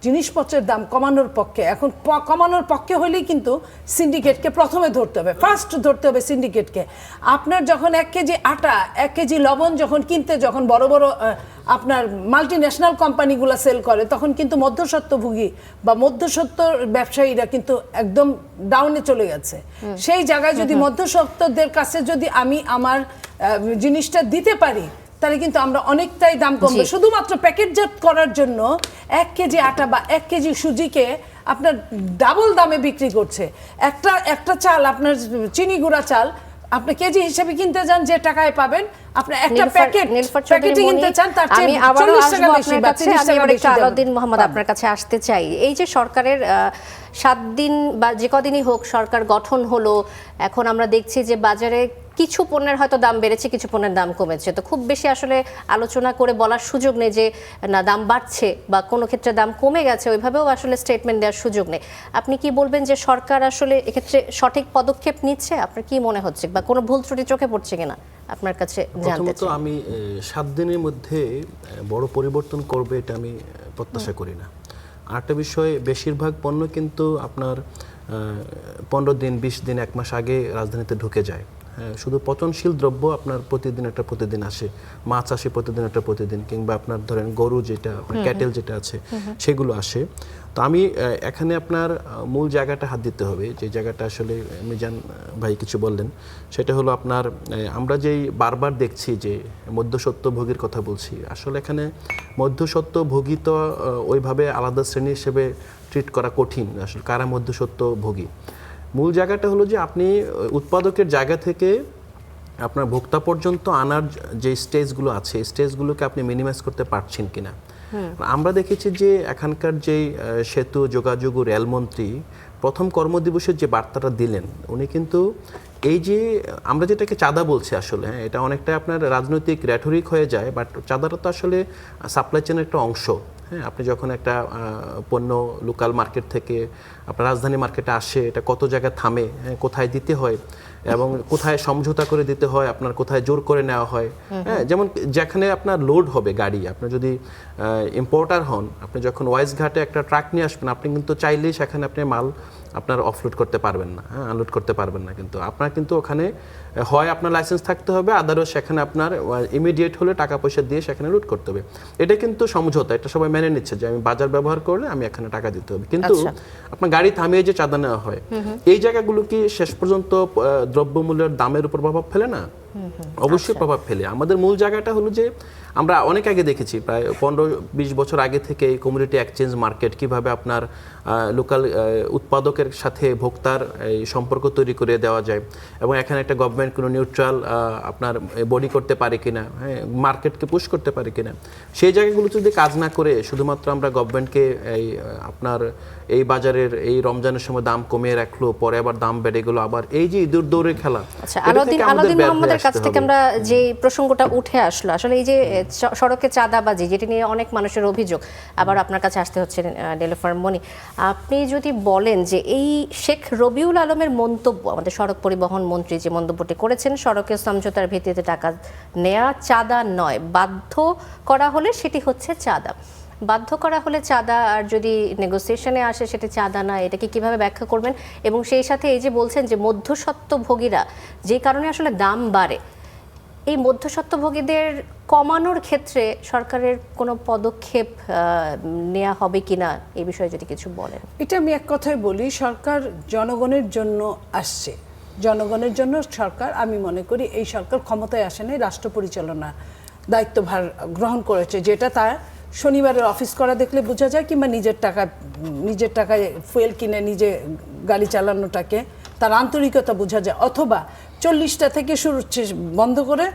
জিনিসপত্রের দাম কমানোর পক্ষে। এখন কমানোর পক্ষে হলেই কিন্তু সিন্ডিকেটকে প্রথমে ধরতে হবে, ফার্স্ট ধরতে হবে সিন্ডিকেটকে। আপনার যখন 1 কেজি আটা, 1 কেজি লবণ যখন কিনতে, যখন বড় বড় আপনার মাল্টি ন্যাশনাল কোম্পানিগুলো সেল করে, তখন কিন্তু মধ্যস্বত্বভোগী বা মধ্যস্বত্ব ব্যবসায়ীরা কিন্তু একদম ডাউনে চলে গেছে। সেই জায়গায় যদি মধ্যস্বত্বদের কাছে যদি আমি আমার জিনিসটা দিতে পারি, তাহলে কিন্তু আমরা অনেকটাই দাম কমবে। শুধুমাত্র প্যাকেটজাত করার জন্য 1 কেজি আটা বা 1 কেজি সুজিকে আপনার ডাবল দামে বিক্রি করছে। একটা চাল, আপনার চিনি গুঁড়া চাল আপনি কেজি হিসেবে কিনতে যান, যে টাকায় পাবেন, আপনি একটা প্যাকেটে কিনতে চান, তার চেয়ে 40 টাকা বেশি বা 30 টাকা বেশি। আলাউদ্দিন মোহাম্মদ আপনার কাছে আসতে চাই। এই যে সরকারের 7 দিন বা যে কদিনই হোক সরকার গঠন হলো, এখন আমরা দেখছি যে বাজারে কিছু পণ্যের হয়তো দাম বেড়েছে, কিছু পণ্যের দাম কমেছে। তো খুব বেশি আসলে আলোচনা করে বলার সুযোগ নেই যে না দাম বাড়ছে বা কোনো ক্ষেত্রে দাম কমে গেছে, ওইভাবেও আসলে স্টেটমেন্ট দেওয়ার সুযোগ নেই। আপনি কি বলবেন যে সরকার আসলে এক্ষেত্রে সঠিক পদক্ষেপ নিচ্ছে? আপনার কি মনে হচ্ছে বা কোনো ভুল ত্রুটি চোখে পড়ছে কিনা আপনার কাছে জানতে চাই। আমি 7 দিনের মধ্যে বড় পরিবর্তন করবে এটা আমি প্রত্যাশা করি না। আরেকটা বিষয়, বেশিরভাগ পণ্য কিন্তু আপনার 15 দিন, 20 দিন, 1 মাস আগে রাজধানীতে ঢুকে যায়। শুধু পচনশীল দ্রব্য আপনার প্রতিদিন আসে, মাছ আসে প্রতিদিন, কিংবা আপনার ধরেন গরু যেটা আপনার ক্যাটেল যেটা আছে সেগুলো আসে। তো আমি এখানে আপনার মূল জায়গাটা হাত দিতে হবে, যে জায়গাটা আসলে মিজান ভাই কিছু বললেন, সেটা হলো আপনার আমরা যেই বারবার দেখছি যে মধ্যস্বত্বভোগীর কথা বলছি, আসলে এখানে মধ্যস্বত্বভোগী তো ওইভাবে আলাদা শ্রেণী হিসেবে ট্রিট করা কঠিন। আসলে কারা মধ্যস্বত্বভোগী? মূল জায়গাটা হলো যে আপনি উৎপাদকের জায়গা থেকে আপনার ভোক্তা পর্যন্ত আনার যে স্টেজগুলো আছে, স্টেজগুলোকে আপনি মিনিমাইজ করতে পারছেন কিনা। আমরা দেখেছি যে এখানকার যে সেতু, যোগাযোগ ও রেলমন্ত্রী প্রথম কর্মদিবসের যে বার্তাটা দিলেন, উনি কিন্তু এই যে আমরা যেটাকে চাঁদা বলছি আসলে, হ্যাঁ, এটা অনেকটা আপনার রাজনৈতিক রেটরিক হয়ে যায়, বাট চাঁদাটা তো আসলে সাপ্লাই চেনের একটা অংশ। হ্যাঁ, আপনি যখন একটা পণ্য লোকাল মার্কেট থেকে আপনার রাজধানী মার্কেটে আসে, এটা কত জায়গায় থামে, হ্যাঁ, কোথায় দিতে হয় এবং কোথায় সমঝোতা করে দিতে হয়, আপনার কোথায় জোর করে নেওয়া হয়। হ্যাঁ, যেমন যেখানে আপনার লোড হবে গাড়ি, আপনি যদি ইম্পোর্টার হন, আপনি যখন ওয়াইজ ঘাটে একটা ট্রাক নিয়ে আসবেন, আপনি কিন্তু চাইলেই সেখানে আপনি মাল আপনার অফলোড করতে পারবেন না, হ্যাঁ, আনলোড করতে পারবেন না। কিন্তু আপনার কিন্তু ওখানে হয় আপনার লাইসেন্স থাকতে হবে, আদারওয়াইজ সেখানে আপনার ইমিডিয়েট হলে টাকা পয়সা দিয়ে সেখানে লোড করতে হবে। এটা কিন্তু সমঝোতা, এটা সবাই মেনে নিচ্ছে যে আমি বাজার ব্যবহার করলে আমি এখানে টাকা দিতে হবে। কিন্তু আপনার গাড়ি থামিয়ে যে চাঁদা নেওয়া হয়, এই জায়গাগুলো কি শেষ পর্যন্ত দ্রব্যমূল্যের দামের উপর প্রভাব ফেলে না? অবশ্যই প্রভাব ফেলে। আমাদের মূল জায়গাটা হলো যে আমরা অনেক আগে দেখেছি, প্রায় 15-20 বছর আগে থেকে কমিউনিটি এক্সচেঞ্জ মার্কেট কিভাবে আপনার লোকাল উৎপাদকের সাথে ভোক্তার এই সম্পর্ক তৈরি করে দেওয়া যায়, এবং এখানে একটা গভর্নমেন্ট কোনো নিউট্রাল আপনার বডি করতে পারে কিনা, হ্যাঁ, মার্কেটকে পুশ করতে পারে কিনা, সেই জায়গাগুলো যদি কাজ না করে শুধুমাত্র আমরা গভর্নমেন্টকে এই আপনার এই বাজারের এই রমজানের সময় দাম কমিয়ে রাখলো, পরে আবার দাম বেড়ে গেলো, আবার এই যে ইঁদুর দৌড়ের খেলা। আচ্ছা, আলাউদ্দিন মোহাম্মদের কাছ থেকে আমরা যে প্রসঙ্গটা উঠে আসলো, আসলে এই যে সড়কে চাঁদাবাজি, যেটি নিয়ে অনেক মানুষের অভিযোগ, আবার আপনার কাছে আসতে হচ্ছে নীলুফার মনি, আপনি যদি বলেন যে এই শেখ রবিউল আলমের মন্তব্য, আমাদের সড়ক পরিবহন মন্ত্রী যে মন্তব্যটি করেছেন, সড়কের সমঝোতার ভিত্তিতে টাকা নেয়া, চাঁদা নয়, বাধ্য করা হলে সেটি হচ্ছে চাঁদা, বাধ্য করা হলে চাঁদা, আর যদি নেগোসিয়েশনে আসে সেটি চাঁদা না, এটাকে কিভাবে ব্যাখ্যা করবেন? এবং সেই সাথে এই যে বলছেন যে মধ্যস্বত্বভোগীরা যে কারণে আসলে দাম বাড়ে, এই মধ্যস্বত্বভোগীদের কমানোর ক্ষেত্রে সরকারের কোনো পদক্ষেপ নেওয়া হবে কিনা, এই বিষয়ে যদি কিছু বলেন। এটা আমি এক কথায় বলি, সরকার জনগণের জন্য আসছে, জনগণের জন্য সরকার, আমি মনে করি এই সরকার ক্ষমতায় আসে নাই, রাষ্ট্র পরিচালনার দায়িত্বভার গ্রহণ করেছে, যেটা তার শনিবারের অফিস করা দেখলে বোঝা যায়, কিংবা নিজের টাকায় ফুয়েল কিনে নিজে গাড়ি চালানোটাকে তার আন্তরিকতা বোঝা যায়, অথবা 40টা থেকে শুরু বন্ধ করে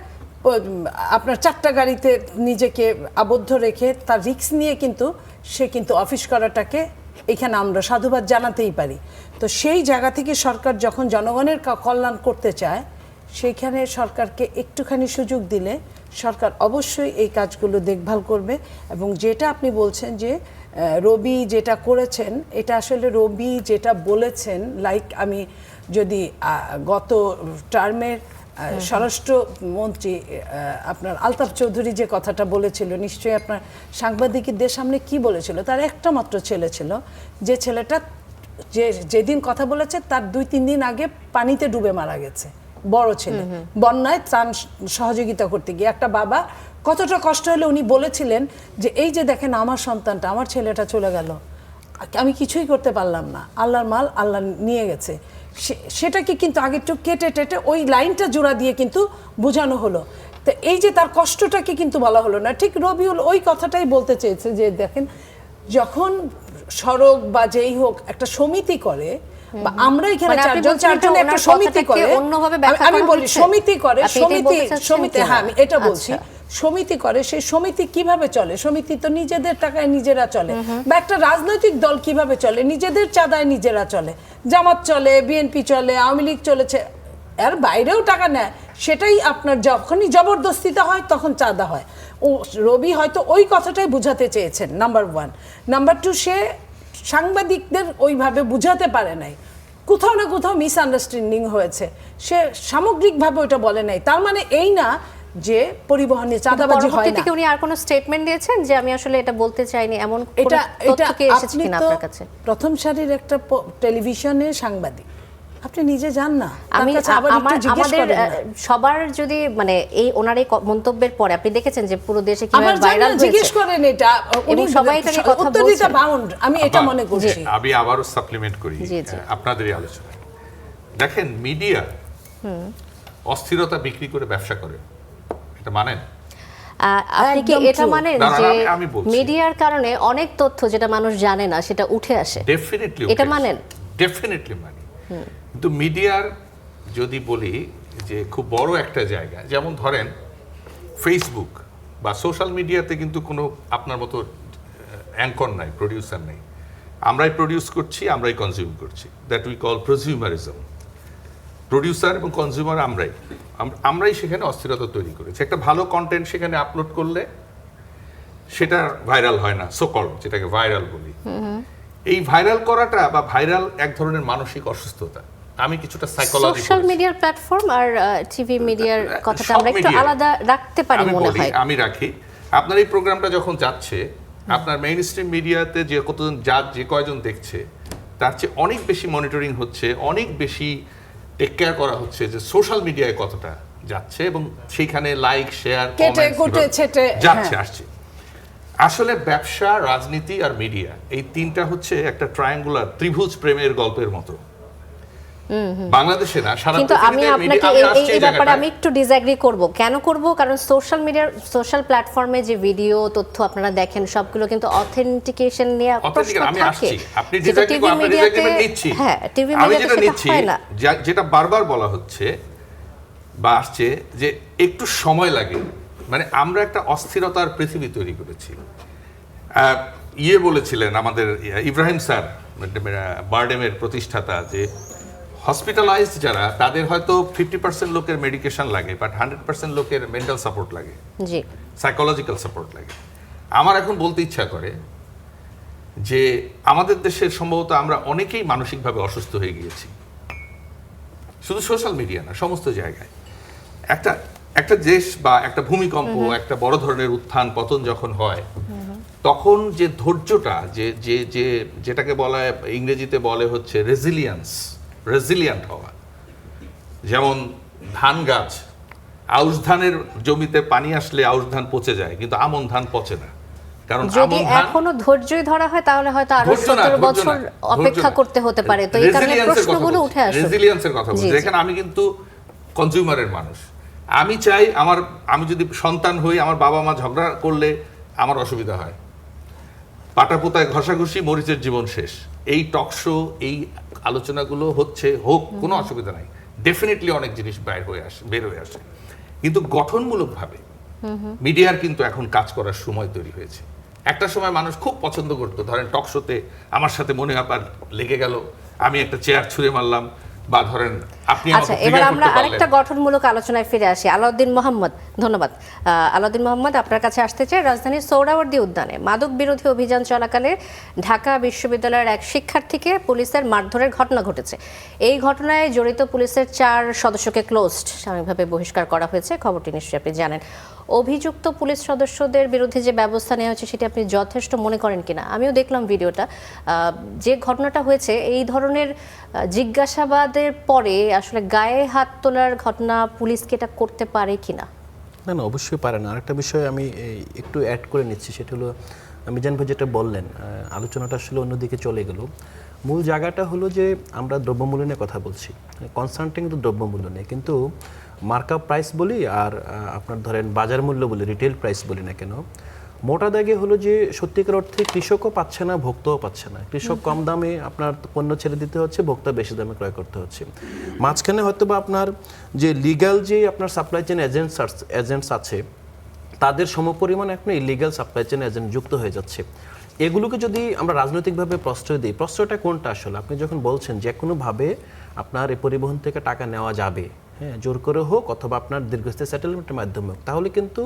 আপনার 4টা গাড়িতে নিজেকে আবদ্ধ রেখে তার রিস্ক নিয়ে কিন্তু সে কিন্তু অফিস করাটাকে এখানে আমরা সাধুবাদ জানাতেই পারি। তো সেই জায়গা থেকে সরকার যখন জনগণের কল্যাণ করতে চায়, সেইখানে সরকারকে একটুখানি সুযোগ দিলে সরকার অবশ্যই এই কাজগুলো দেখভাল করবে। এবং যেটা আপনি বলছেন যে রবি যেটা করেছেন, এটা আসলে রবি যেটা বলেছেন, লাইক আমি যদি গত টার্মের স্বরাষ্ট্রমন্ত্রী আপনার আলতাফ চৌধুরী যে কথাটা বলেছিল, নিশ্চয়ই আপনার সাংবাদিকদের সামনে কি বলেছিল, তার একটা মাত্র ছেলে ছিল, যে ছেলেটা যেদিন কথা বলেছে তার 2-3 দিন আগে পানিতে ডুবে মারা গেছে, বড় ছেলে, বন্যায় ত্রাণ সহযোগিতা করতে গিয়ে। একটা বাবা কতটা কষ্ট হলে উনি বলেছিলেন যে এই যে দেখেন আমার সন্তানটা, আমার ছেলেটা চলে গেল, আমি কিছুই করতে পারলাম না, আল্লাহর মাল আল্লাহ নিয়ে গেছে। সেটাকে কিন্তু আগে একটু কেটে টেটে ওই লাইনটা জোড়া দিয়ে কিন্তু বোঝানো হলো। তো এই যে তার কষ্টটাকে কিন্তু বলা হলো না। ঠিক রবিউল ওই কথাটাই বলতে চেয়েছে যে দেখেন, যখন সড়ক বা যেই হোক একটা সমিতি করে, বা আমরা এখানে চারজন একটা সমিতি করে, আমি বলি সমিতি করে, সমিতি হ্যাঁ আমি এটা বলছি, সমিতি করে, সেই সমিতি কিভাবে চলে? সমিতি তো নিজেদের টাকায় নিজেরা চলে। বা একটা রাজনৈতিক দল কিভাবে চলে? নিজেদের চাঁদায় নিজেরা চলে। জামাত চলে, বিএনপি চলে, আওয়ামী লীগ চলেছে, এর বাইরেও টাকা নেয়, সেটাই আপনার যখনই জবরদস্তিতে হয় তখন চাঁদা হয়। ও রবি হয়তো ওই কথাটাই বুঝাতে চেয়েছেন, নাম্বার 1। নাম্বার 2, সে সাংবাদিকদের ওইভাবে বুঝাতে পারে নাই, কোথাও না কোথাও মিসআন্ডারস্ট্যান্ডিং হয়েছে, সে সামগ্রিকভাবে ওটা বলে নাই। তার মানে এই না যে পরিবহনে চাঁদাবাজি হয় না। উনি আর কোনো স্টেটমেন্ট দিয়েছেন যে আমি আসলে এটা বলতে চাইনি, এমন কোনো তথ্য কি এসেছে কিনা আপনার কাছে? প্রথম সারির একটা টেলিভিশনের সাংবাদিক, আপনি নিজে জান না, আমি আমাদের সবার যদি মানে এই ওনার এই মন্তব্যের পরে আপনি দেখেছেন যে পুরো দেশে কিভাবে ভাইরাল হয়েছে, জিজ্ঞেস করেন এটা, উনি সবাই এটা নিয়ে কথা বলছেন, বাউন্ড আমি এটা মনে করছি। আমি আবারও সাপ্লিমেন্ট করি আপনাদেরই আলোচনা। দেখেন, মিডিয়া অস্থিরতা বিক্রি করে ব্যবসা করে, এটা মানেন? আপনি কি এটা মানেন যে মিডিয়ার কারণে অনেক তথ্য যেটা মানুষ জানে না সেটা উঠে আসে? ডেফিনেটলি এটা মানেন? ডেফিনেটলি মানি। কিন্তু মিডিয়ার যদি বলি যে খুব বড় একটা জায়গা, যেমন ধরেন ফেসবুক বা সোশ্যাল মিডিয়াতে কিন্তু কোনো আপনার মতো অ্যাঙ্কর নাই, প্রডিউসার নেই। আমরাই প্রডিউস করছি, আমরাই কনজিউম করছি, দ্যাট উই কল প্রজিউমারিজম। প্রডিউসার এবং কনজিউমার আমরাই সেখানে অস্থিরতা তৈরি করেছি। একটা ভালো কন্টেন্ট সেখানে আপলোড করলে সেটা ভাইরাল হয় না, সোকল যেটাকে ভাইরাল বলি। এই ভাইরাল করাটা বা ভাইরাল এক ধরনের মানসিক অসুস্থতা। আমি কিছুটা সাইকোলজি, সোশ্যাল মিডিয়ার প্ল্যাটফর্ম আর টিভি মিডিয়ার কথাটা আমরা একটু আলাদা রাখতে পারি মনে হয়। আমি রাখি। আপনার এই প্রোগ্রামটা যখন যাচ্ছে, আপনার মেইনস্ট্রিম মিডিয়াতে যে কতজন যে কয়জন দেখছে, তার চেয়ে অনেক বেশি মনিটরিং হচ্ছে, অনেক বেশি টেক কেয়ার করা হচ্ছে যে সোশ্যাল মিডিয়ায় কতটা যাচ্ছে এবং সেইখানে লাইক, শেয়ার, কমেন্টস যাচ্ছে আসছে। আসলে ব্যবসা, রাজনীতি আর মিডিয়া, এই তিনটা হচ্ছে একটা ট্রায়াঙ্গুলার ত্রিভুজ প্রেমের গল্পের মতো। বাংলাদেশে না, সারা কিন্তু আমি পৃথিবীতে আপনাকে আমি আসছি এই ব্যাপারে জায়গাটায়। আমি একটু ডিসএগ্রি করব। কেন করব? কারণ সোশ্যাল মিডিয়ার সোশ্যাল প্ল্যাটফর্মে যে ভিডিও তথ্য আপনারা দেখেন সবগুলো কিন্তু অথেন্টিকেশন নিয়ে প্রশ্ন আমি থাকে। আসছি, আপনি যেটা ডিসএগ্রি টিভি আপনি মিডিয়াতে ডিসএগ্রিমেন্ট নিচ্ছি, হ্যাঁ টিভি আমি মিডিয়াতে যেটা সেটা নিচ্ছি হয় না। যেটা বারবার বলা হচ্ছে বা আসছে যে একটু সময় লাগে, মানে আমরা একটা অস্থিরতার পৃথিবী তৈরি করেছি। বলেছিলেন আমাদের ইব্রাহিম স্যার, বারডেমের প্রতিষ্ঠাতা, যে হসপিটালাইজড যারা তাদের হয়তো 50% লোকের মেডিকেশন লাগে, বাট 100% লোকের মেন্টাল সাপোর্ট লাগে, জি সাইকোলজিক্যাল সাপোর্ট লাগে। আমার এখন বলতে ইচ্ছা করে যে আমাদের দেশের সম্ভবত আমরা অনেকেই মানসিকভাবে অসুস্থ হয়ে গিয়েছি, শুধু সোশ্যাল মিডিয়া না, সমস্ত জায়গায়। একটা দেশ বা একটা ভূমিকম্প, একটা বড় ধরনের উত্থান পতন যখন হয়, তখন যে ধৈর্যটা, যেটাকে বলা হয় ইংরেজিতে বলে হচ্ছে রেজিলিয়েন্ট হওয়া। যেমন ধান গাছ, আউশ ধানের জমিতে পানি আসলে আউশ ধান পচে যায়, কিন্তু আমন ধান পচে না, কারণ যদি আমন ধান এখনো ধৈর্যই ধরা হয় তাহলে হয়তো আরো ধৈর্য না, 70 বছর ধৈর্য না, অপেক্ষা ধৈর্য না। করতে হতে পারে। তো এই কারণে Resilience-এর কথা প্রশ্নগুলো বলছি, উঠে আসে। Resilience-এর কথা বলছি। জি, জি। এখানে আমি কিন্তু কনজিউমারের মানুষ। আমি চাই আমি যদি সন্তান হই, আমার বাবা মা ঝগড়া করলে আমার অসুবিধা হয়, পাটাপোতায় ঘষাঘষি, মরিচের জীবন শেষ। এই টকশো, এই আলোচনাগুলো হোক, কোনো অসুবিধা নাই। ডেফিনেটলি অনেক জিনিস বের হয়ে আসে, কিন্তু গঠনমূলকভাবে মিডিয়ার কিন্তু এখন কাজ করার সময় তৈরি হয়েছে। একটা সময় মানুষ খুব পছন্দ করতো, ধরেন টকশোতে আমার সাথে মনে আবার লেগে গেল, আমি একটা চেয়ার ছুঁড়ে মারলাম, বা ধরেন আপনি আচ্ছা, এবার আমরা আরেকটা গঠনমূলক আলোচনায় ফিরে আসি। আলাউদ্দিন মোহাম্মদ, ধন্যবাদ। আলাউদ্দিন মোহাম্মদ, আপনার কাছে আসতে চাই। রাজধানীর সোহরাওয়ার্দী উদ্যানে মাদক বিরোধী অভিযান চলাকালে ঢাকা বিশ্ববিদ্যালয়ের এক শিক্ষার্থীকে পুলিশের মারধরের ঘটনা ঘটেছে। এই ঘটনায় জড়িত পুলিশের 4 সদস্যকে সাময়িকভাবে বহিষ্কার করা হয়েছে। খবরটি নিশ্চয়ই আপনি জানেন। অভিযুক্ত পুলিশ সদস্যদের বিরুদ্ধে যে ব্যবস্থা নেওয়া হয়েছে সেটি আপনি যথেষ্ট মনে করেন কিনা? আমিও দেখলাম ভিডিওটা। যে ঘটনাটা হয়েছে, এই ধরনের জিজ্ঞাসাবাদের পরে আসলে গায়ে হাত তোলার ঘটনা পুলিশকে এটা করতে পারে কিনা? না, অবশ্যই পারে না। আরেকটা বিষয় আমি একটু অ্যাড করে নিচ্ছি, সেটা হলো মিজান ভাই যেটা বললেন, আলোচনাটা আসলে অন্যদিকে চলে গেল। মূল জায়গাটা হলো যে আমরা দ্রব্যমূল্য নিয়ে কথা বলছি, কনসার্নটা কিন্তু দ্রব্যমূল্য নেই, কিন্তু মার্কআপ প্রাইস বলি আর আপনার ধরেন বাজার মূল্য বলি, রিটেল প্রাইস বলি না কেন, মোটা দাগে হলো যে সত্যিকার অর্থে কৃষকও পাচ্ছে না, ভোক্তাও পাচ্ছে না। কৃষক কম দামে আপনার পণ্য ছেড়ে দিতে হচ্ছে, ভোক্তা বেশি দামে ক্রয় করতে হচ্ছে। মাঝখানে হয়তো বা আপনার যে লিগ্যাল যে আপনার সাপ্লাই চেন এজেন্টস আছে, তাদের সমপরিমাণ এখন ইলিগ্যাল সাপ্লাই চেন এজেন্ট যুক্ত হয়ে যাচ্ছে। এগুলোকে যদি আমরা রাজনৈতিকভাবে প্রশ্রয় দিই, প্রশ্রয়টা কোনটা আসলে? আপনি যখন বলছেন যে কোনোভাবে আপনার এই পরিবহন থেকে টাকা নেওয়া যাবে, হ্যাঁ, জোর করে হোক অথবা আপনার দীর্ঘস্থায়ী সেটেলমেন্টের মাধ্যমে হোক, তাহলে কিন্তু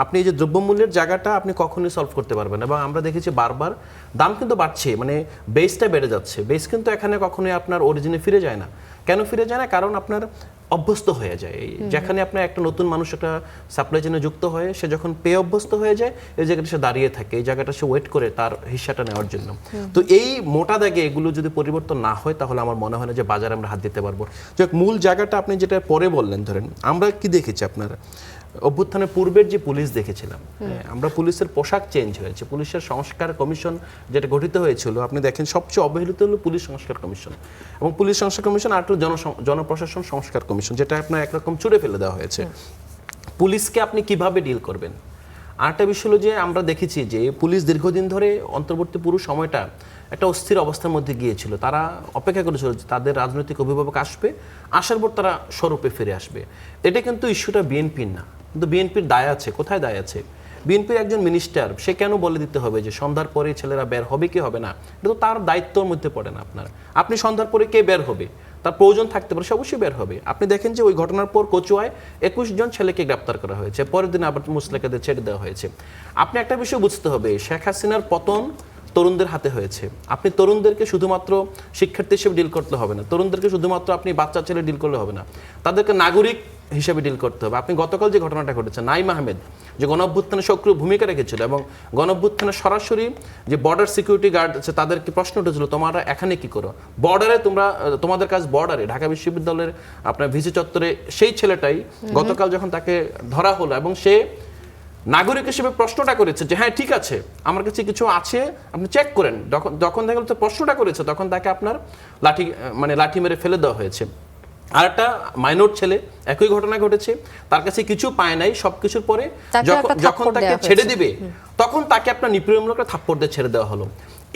আপনি এই যে দ্রব্যমূল্যের জায়গাটা আপনি কখনোই সলভ করতে পারবেন। এবং আমরা দেখেছি বারবার দাম কিন্তু বাড়ছে, মানে বেসটা বেড়ে যাচ্ছে। বেস কিন্তু এখানে কখনোই আপনার অরিজিনে ফিরে যায় না। কেন ফিরে যায় না? কারণ আপনার অভ্যস্ত হয়ে যায়। যেখানে আপনার একটা নতুন মানুষ একটা সাপ্লাই চেনে যুক্ত হয়ে সে যখন অভ্যস্ত হয়ে যায়, এই জায়গাটা সে দাঁড়িয়ে থাকে, এই জায়গাটা সে ওয়েট করে তার হিস্সাটা নেওয়ার জন্য। তো এই মোটা দাগে এগুলো যদি পরিবর্তন না হয়, তাহলে আমার মনে হয় না যে বাজারে আমরা হাত দিতে পারবো। যাক, মূল জায়গাটা আপনি যেটা পরে বললেন, ধরেন আমরা কি দেখেছি, আপনার অভ্যুত্থানের পূর্বের যে পুলিশ দেখেছিলাম, আমরা পুলিশের পোশাক চেঞ্জ হয়েছে, পুলিশের সংস্কার কমিশন যেটা গঠিত হয়েছিল, আপনি দেখেন সবচেয়ে অবহেলিত হলো পুলিশ সংস্কার কমিশন, এবং পুলিশ সংস্কার কমিশন আর জনপ্রশাসন সংস্কার কমিশন, যেটা আপনার একরকম ছুড়ে ফেলে দেওয়া হয়েছে। পুলিশকে আপনি কিভাবে ডিল করবেন? আরেকটা বিষয় হলো যে আমরা দেখেছি যে পুলিশ দীর্ঘদিন ধরে অন্তর্বর্তী পুরো সময়টা একটা অস্থির অবস্থার মধ্যে গিয়েছিল। তারা অপেক্ষা করেছিল যে তাদের রাজনৈতিক অভিভাবক আসবে, আসার পর তারা স্বরূপে ফিরে আসবে। এটা কিন্তু ইস্যুটা বিএনপির না, কিন্তু বিএনপির দায় আছে। কোথায় দায় আছে? বিএনপির একজন মিনিস্টার, সে কেন বলে দিতে হবে যে সন্ধ্যার পরে ছেলেরা বের হবে কি হবে না? এটা তো তার দায়িত্বের মধ্যে পড়ে না। আপনি সন্ধ্যার পরে কে বের হবে, তার প্রয়োজন থাকতে পারে, সে অবশ্যই বের হবে। আপনি দেখেন যে ওই ঘটনার পর কচুয়ায় 21 জন ছেলেকে গ্রেপ্তার করা হয়েছে, পরের দিন আবার মুসলেকাদের ছেড়ে দেওয়া হয়েছে। আপনি একটা বিষয় বুঝতে হবে, শেখ হাসিনার পতন তরুণদের হাতে হয়েছে। আপনি তরুণদেরকে শুধুমাত্র শিক্ষার্থী হিসেবে ডিল করতে হবে না, তরুণদেরকে শুধুমাত্র আপনি বাচ্চা ছেলে ডিল করলে হবে না, তাদেরকে নাগরিক হিসেবে ডিল করতে হবে। আপনি গতকাল যে ঘটনাটা ঘটেছে, নাইম আহমেদ যে গণঅভ্যুত্থানে সক্রিয় ভূমিকা রেখেছিল এবং গণঅভ্যুত্থানে সরাসরি যে বর্ডার সিকিউরিটি গার্ড আছে তাদেরকে প্রশ্ন উঠেছিল, তোমরা এখানে কি করো? বর্ডারে তোমাদের কাজ বর্ডারে। ঢাকা বিশ্ববিদ্যালয়ের আপনার ভিসি চত্বরে সেই ছেলেটাই গতকাল যখন তাকে ধরা হলো এবং সে নাগরিক হিসেবে প্রশ্নটা করেছে যে হ্যাঁ ঠিক আছে আমার কাছে কিছু আছে আপনি চেক করেন, যখন দেখা গেল প্রশ্নটা করেছে তখন তাকে আপনার লাঠি মেরে ফেলে দেওয়া হয়েছে। আর একটা মাইনর ছেলে একই ঘটনা ঘটেছে, তার কাছে কিছু পায় নাই, সবকিছুর পরে যখন তাকে ছেড়ে দিবে তখন তাকে আপনার নিপীড়নমূলক থাপ্পড় দিয়ে ছেড়ে দেওয়া হলো।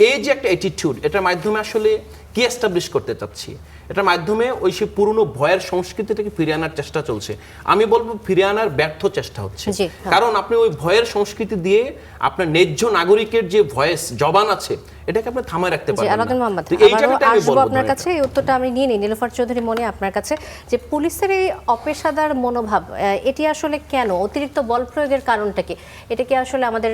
এই যে একটা অ্যাটিটিউড, এটার মাধ্যমে আসলে কি এস্টাবলিশ করতে চাচ্ছি, এটার মাধ্যমে ওই সে পুরনো ভয়ের সংস্কৃতিটাকে ফিরিয়ে আনার চেষ্টা চলছে। আমি বলবো ফিরিয়ে আনার ব্যর্থ চেষ্টা হচ্ছে, কারণ আপনি ওই ভয়ের সংস্কৃতি দিয়ে আপনার ন্যায্য নাগরিকের যে ভয়েস জবান আছে এটাকে আপনি থামায় রাখতে পারবেন না। আপনার কাছে এই উত্তরটা আমি নিয়ে নিই নীলুফার চৌধুরী মনে আপনার কাছে, যে পুলিশের এই অপেশাদার মনোভাব এটি আসলে কেন, অতিরিক্ত বল প্রয়োগের কারণটা কি? এটা কি আসলে আমাদের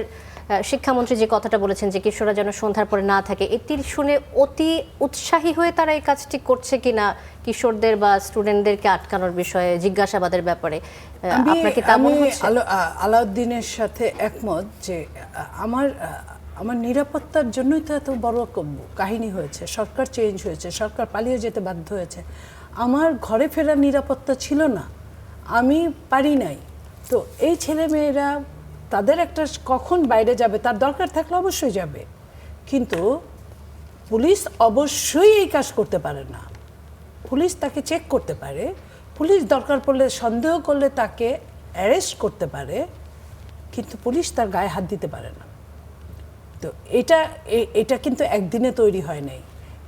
শিক্ষামন্ত্রী যে কথাটা বলেছেন যে কিশোররা যেন সন্ধ্যার পরে না থাকে, এটি শুনে অতি উৎসাহী হয়ে তারা এই কাজটি করছে কিনা কিশোরদের বা স্টুডেন্টদেরকে আটকানোর বিষয়ে জিজ্ঞাসাবাদের ব্যাপারে আপনার কি তা মনে হচ্ছে? আলাউদ্দিনের সাথে একমত যে আমার নিরাপত্তার জন্যই তো এত বড় কাহিনী হয়েছে, সরকার চেঞ্জ হয়েছে, সরকার পালিয়ে যেতে বাধ্য হয়েছে। আমার ঘরে ফেরার নিরাপত্তা ছিল না, আমি পারি নাই। তো এই ছেলে মেয়েরা তাদের একটা কখন বাইরে যাবে তার দরকার থাকলে অবশ্যই যাবে, কিন্তু পুলিশ অবশ্যই এই কাজ করতে পারে না। পুলিশ তাকে চেক করতে পারে, পুলিশ দরকার পড়লে সন্দেহ করলে তাকে অ্যারেস্ট করতে পারে, কিন্তু পুলিশ তার গায়ে হাত দিতে পারে না। তো এটা কিন্তু একদিনে তৈরি হয় নাই,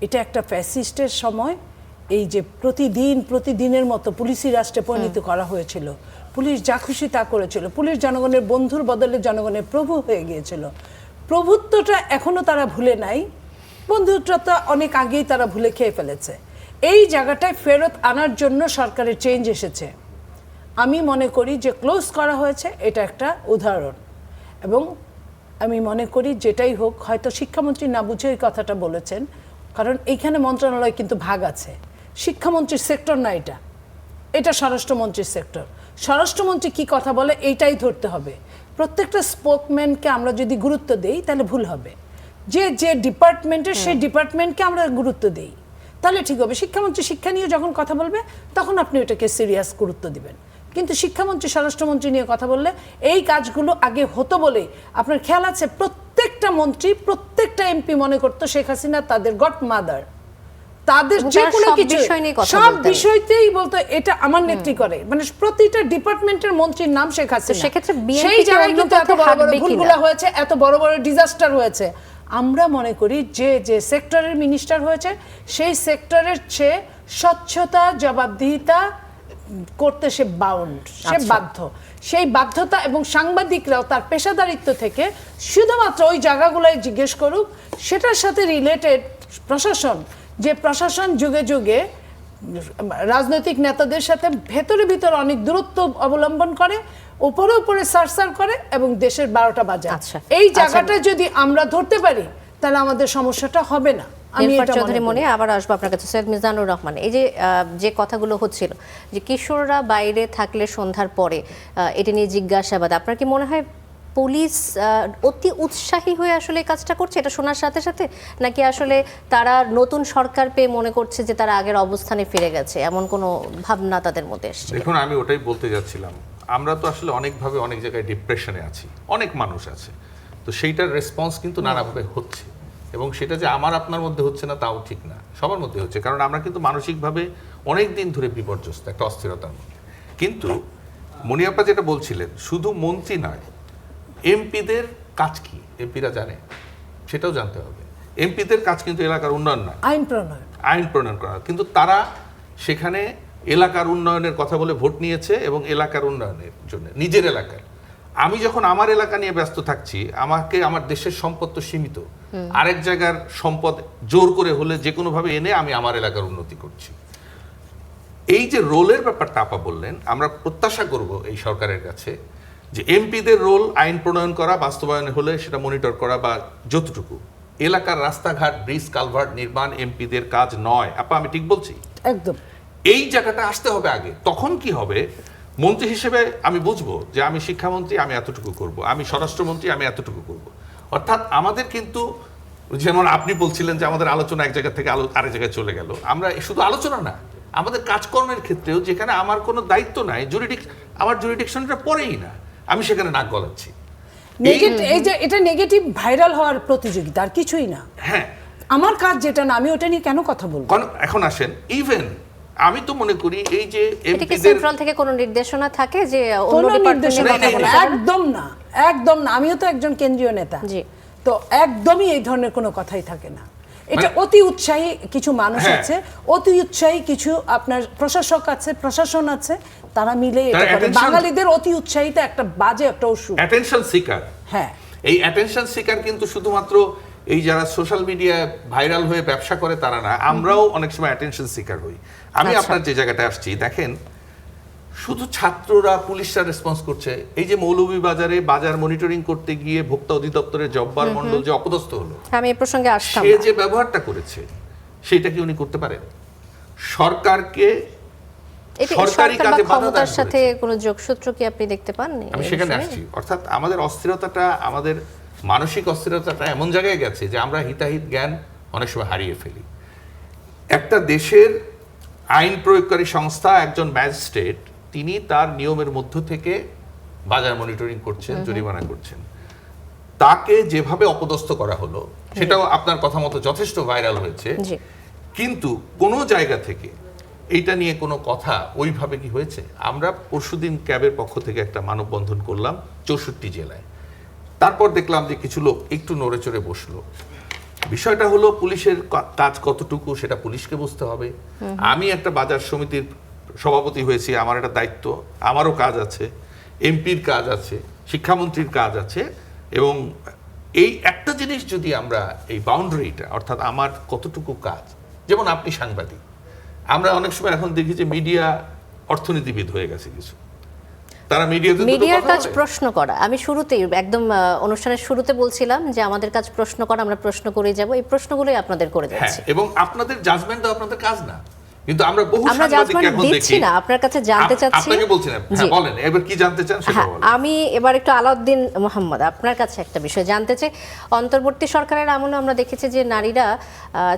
এটা একটা ফ্যাসিস্টের সময় এই যে প্রতিদিনের মতো পুলিশি রাষ্ট্রে পরিণত করা হয়েছিল। পুলিশ যা খুশি তা করেছিল, পুলিশ জনগণের বন্ধুর বদলে জনগণের প্রভু হয়ে গিয়েছিল। প্রভুত্বটা এখনো তারা ভুলে নাই, বন্ধুত্বটা অনেক আগেই তারা ভুলে খেয়ে ফেলেছে। এই জায়গাটায় ফেরত আনার জন্য সরকারের চেঞ্জ এসেছে। আমি মনে করি যে ক্লোজ করা হয়েছে এটা একটা উদাহরণ, এবং আমি মনে করি যেটাই হোক, হয়তো শিক্ষামন্ত্রী না বুঝে এই কথাটা বলেছেন, কারণ এইখানে মন্ত্রণালয় কিন্তু ভাগ আছে। শিক্ষামন্ত্রীর সেক্টর না এটা স্বরাষ্ট্রমন্ত্রীর সেক্টর। স্বরাষ্ট্রমন্ত্রী কি কথা বলে এইটাই ধরতে হবে। প্রত্যেকটা স্পোকম্যানকে আমরা যদি গুরুত্ব দেই তাহলে ভুল হবে। যে ডিপার্টমেন্টের সেই ডিপার্টমেন্টকে আমরা গুরুত্ব দেই তাহলে ঠিক হবে। শিক্ষামন্ত্রী শিক্ষা নিয়ে যখন কথা বলবে তখন আপনি ওটাকে সিরিয়াস গুরুত্ব দিবেন, কিন্তু শিক্ষামন্ত্রী স্বরাষ্ট্রমন্ত্রী নিয়ে কথা বললে এই কাজগুলো আগে হতো বলেই আপনার খেয়াল আছে প্রত্যেকটা মন্ত্রী প্রত্যেকটা এমপি মনে করতো শেখ হাসিনা তাদের গড মাদার, তাদের যে কোনো কিছু সব বিষয়তেই বলতো এটা আমার নেত্রী করে, মানে প্রতিটা ডিপার্টমেন্টের মন্ত্রীর নাম শেখ হাসিনা। সেই জায়গায় কিন্তু এত বড় বড় ভুলগুলো হয়েছে, এত বড় বড় ডিজাস্টার হয়েছে। আমরা মনে করি যে সেক্টরের মিনিস্টার হয়েছে সেই সেক্টরের চেয়ে স্বচ্ছতা জবাবদিহিতা করতে সে বাউন্ড, সে বাধ্য। সেই বাধ্যতা এবং সাংবাদিকরাও তার পেশাদারিত্ব থেকে শুধুমাত্র ওই জায়গাগুলোয় জিজ্ঞেস করুক। সেটার সাথে রিলেটেড প্রশাসন, যে প্রশাসন যুগে যুগে রাজনৈতিক নেতাদের সাথে ভেতরে অনেক দূরত্ব অবলম্বন করে, উপরে উপরে সারসার করে এবং দেশের 12টা বাজায়। এই জায়গাটা যদি আমরা ধরতে পারি তাহলে আমাদের সমস্যাটা হবে না। চৌধুরী মনে আবার আসবো আপনার কাছে। সৈয়দ মিজানুর রহমান, এই যে কথাগুলো হচ্ছিল যে কিশোররা বাইরে থাকলে সন্ধ্যার পরে এটা নিয়ে জিজ্ঞাসাবাদ, আপনার কি মনে হয় পুলিশ অতি উৎসাহী হয়ে আসলে এই কাজটা করছে এটা শোনার সাথে সাথে, নাকি আসলে তারা নতুন সরকার পেয়ে মনে করছে যে তারা আগের অবস্থানে ফিরে গেছে, এমন কোনো ভাবনা তাদের মধ্যে এসেছে? দেখুন, আমি ওটাই বলতে যাচ্ছিলাম, আমরা তো আসলে অনেকভাবে অনেক জায়গায় ডিপ্রেশনে আছি, অনেক মানুষ আছে, তো সেইটার রেসপন্স কিন্তু নানাভাবে হচ্ছে, এবং সেটা যে আমার আপনার মধ্যে হচ্ছে না তাও ঠিক না, সবার মধ্যে হচ্ছে, কারণ আমরা কিন্তু মানসিকভাবে অনেক দিন ধরে বিপর্যস্ত একটা অস্থিরতার মধ্যে। কিন্তু মনিয়াপ্পা যেটা বলছিলেন, শুধু মন্ত্রী নয়, এমপিদের কাজ কি এমপিরা জানে, সেটাও জানতে হবে। এমপিদের কাজ কিন্তু এলাকার উন্নয়ন নয়, আইন প্রণয়ন করা, কিন্তু তারা সেখানে এলাকার উন্নয়নের কথা বলে ভোট নিয়েছে, এবং এলাকার উন্নয়নের জন্য নিজের এলাকার। আমি যখন আমার এলাকা নিয়ে ব্যস্ত থাকছি, আমাকে আমার দেশের সম্পদ তো সীমিত, আরেক জায়গার সম্পদ জোর করে হলে যে কোনো ভাবে এনে আমি আমার এলাকার উন্নতি করছি। এই যে রোলের ব্যাপারটা আপা বললেন, আমরা প্রত্যাশা করব এই সরকারের কাছে যে এমপিদের রোল আইন প্রণয়ন করা, বাস্তবায়ন হলে সেটা মনিটর করা, বা যতটুকু এলাকার রাস্তাঘাট, ব্রিজ, কালভার্ট নির্মাণ এমপিদের কাজ নয়। আপা আমি ঠিক বলছি? একদম। এই জায়গাটা আসতে হবে আগে। তখন কি হবে, মন্ত্রী হিসেবে আমি বুঝবো যে আমি শিক্ষামন্ত্রী, আমি এতটুকু করব, আমি স্বরাষ্ট্রমন্ত্রী, আমি এতটুকু করব। অর্থাৎ আমাদের কিন্তু, যেমন আপনি বলছিলেন যে আমাদের আলোচনা এক জায়গা থেকে আরেক জায়গায় চলে গেল, আমরা শুধু আলোচনা না, আমাদের কাজকর্মের ক্ষেত্রেও যেখানে আমার কোনো দায়িত্ব নাই, আমার জুরিডিকশনটা পড়েই না, আমি সেখানে নাক গলাচ্ছি। এই যে এটা নেগেটিভ ভাইরাল হওয়ার প্রতিযোগিতা, আর কিছুই না। হ্যাঁ, আমার কাজ যেটা না, আমি ওটা নিয়ে কেন কথা বলবো? এখন আসেন, ইভেন আমি তো মনে করি এই যে এটা কি এমপিদের সেন্ট্রাল থেকে কোনো নির্দেশনা থাকে যে অন্য কোনো ডিপার্টমেন্টে নির্দেশনা কথা থাকে বলা না, যাবে না? একদম না, একদম না। আমিও তো একজন কেন্দ্রীয় নেতা, জি। তো একদমই এই ধরনের কোনো কথাই থাকে না। এটা অতি উৎসাহী কিছু মানুষ হ্যাঁ। আছে, অতি উৎসাহী কিছু আপনার প্রশাসক আছে, প্রশাসন আছে, তারা মিলে এটা তারা করে। attention- বাঙালিদের অতি উৎসাহিতা একটা বাজে একটা ওষুধ। Attention seeker. হ্যাঁ, এই অ্যাটেনশন সিকার কিন্তু শুধুমাত্র এই যারা সোশ্যাল মিডিয়ায় ভাইরাল হয়ে ব্যবসা করে তারা না, আমরাও অনেক সময় অ্যাটেনশন সিকার হই। আমি আচ্ছা। আপনার যে জায়গাটা আসছি, দেখেন শুধু ছাত্ররা, পুলিশরা রেসপন্স করছে। এই যে মৌলভীবাজারে বাজার মনিটরিং করতে গিয়ে ভোক্তা অধিদপ্তরের জব্বার মণ্ডল যে অপদস্থ হলো, আমি এই প্রসঙ্গে আসতাম সে না। যে ব্যবহারটা করেছে সেটা কি উনি করতে পারেন? সরকারকে এটা সরকারি সরকার বা কাজে বাধা দান ক্ষমতার সাথে করেছে। কোনো যোগসূত্র কি আপনি দেখতে পান? আমি এই সেখানে বিষয়ে? আসছি। অর্থাৎ আমাদের অস্থিরতাটা, আমাদের মানসিক অস্থিরতাটা এমন জায়গায় গেছে যে আমরা হিতাহিত জ্ঞান অনেক সময় হারিয়ে ফেলি। একটা দেশের আইন প্রয়োগকারী সংস্থা, একজন ম্যাজিস্ট্রেট, তিনি তার নিয়মের মধ্য থেকে বাজার মনিটরিং করছেন, জরিমানা করছেন। তাকে যেভাবে অপদস্থ করা হলো সেটাও আপনার কথা মতো যথেষ্ট ভাইরাল হয়েছে, জি। কিন্তু কোনো জায়গা থেকে এইটা নিয়ে কোনো কথা ওইভাবে কি হয়েছে? আমরা পরশুদিন ক্যাবের পক্ষ থেকে একটা মানববন্ধন করলাম 64 জেলায়। তারপর দেখলাম যে কিছু লোক একটু নড়ে চড়ে বসলো। বিষয়টা হলো পুলিশের কাজ কতটুকু সেটা পুলিশকে বুঝতে হবে। আমি একটা বাজার সমিতির সভাপতি হয়েছি, আমার একটা দায়িত্ব, আমারও কাজ আছে, এমপির কাজ আছে, শিক্ষামন্ত্রীর কাজ আছে। এবং এই একটা জিনিস যদি আমরা এই বাউন্ডারিটা, অর্থাৎ আমার কতটুকু কাজ, যেমন আপনি সাংবাদিক, আমরা অনেক সময় এখন দেখি যে মিডিয়া অর্থনীতিবিদ হয়ে গেছে কিছু, তারা মিডিয়ার কাজ প্রশ্ন করা। আমি শুরুতেই একদম অনুষ্ঠানের শুরুতে বলছিলাম যে আমাদের কাজ প্রশ্ন করা, আমরা প্রশ্ন করে যাব, এই প্রশ্নগুলোই আপনাদের করে হ্যাঁ, যাচ্ছি। এবং আপনাদের জাজমেন্ট দাও আপনাদের কাজ না, কিন্তু আমরা বহু আমরা সাংবাদিক জাজমেন্ট এখন দিচ্ছি দেখি। না, আপনার কাছে জানতে চাচ্ছি। আপনাকে বলছি না, জি। হ্যাঁ বলেন এবার কি জানতে চান সেটা হ্যাঁ, বলেন। আমি এবার একটু আলাউদ্দিন মোহাম্মদ আপনার কাছে একটা বিষয় জানতে চাই। অন্তর্বর্তী সরকারের আমলে আমরা দেখেছি যে নারীরা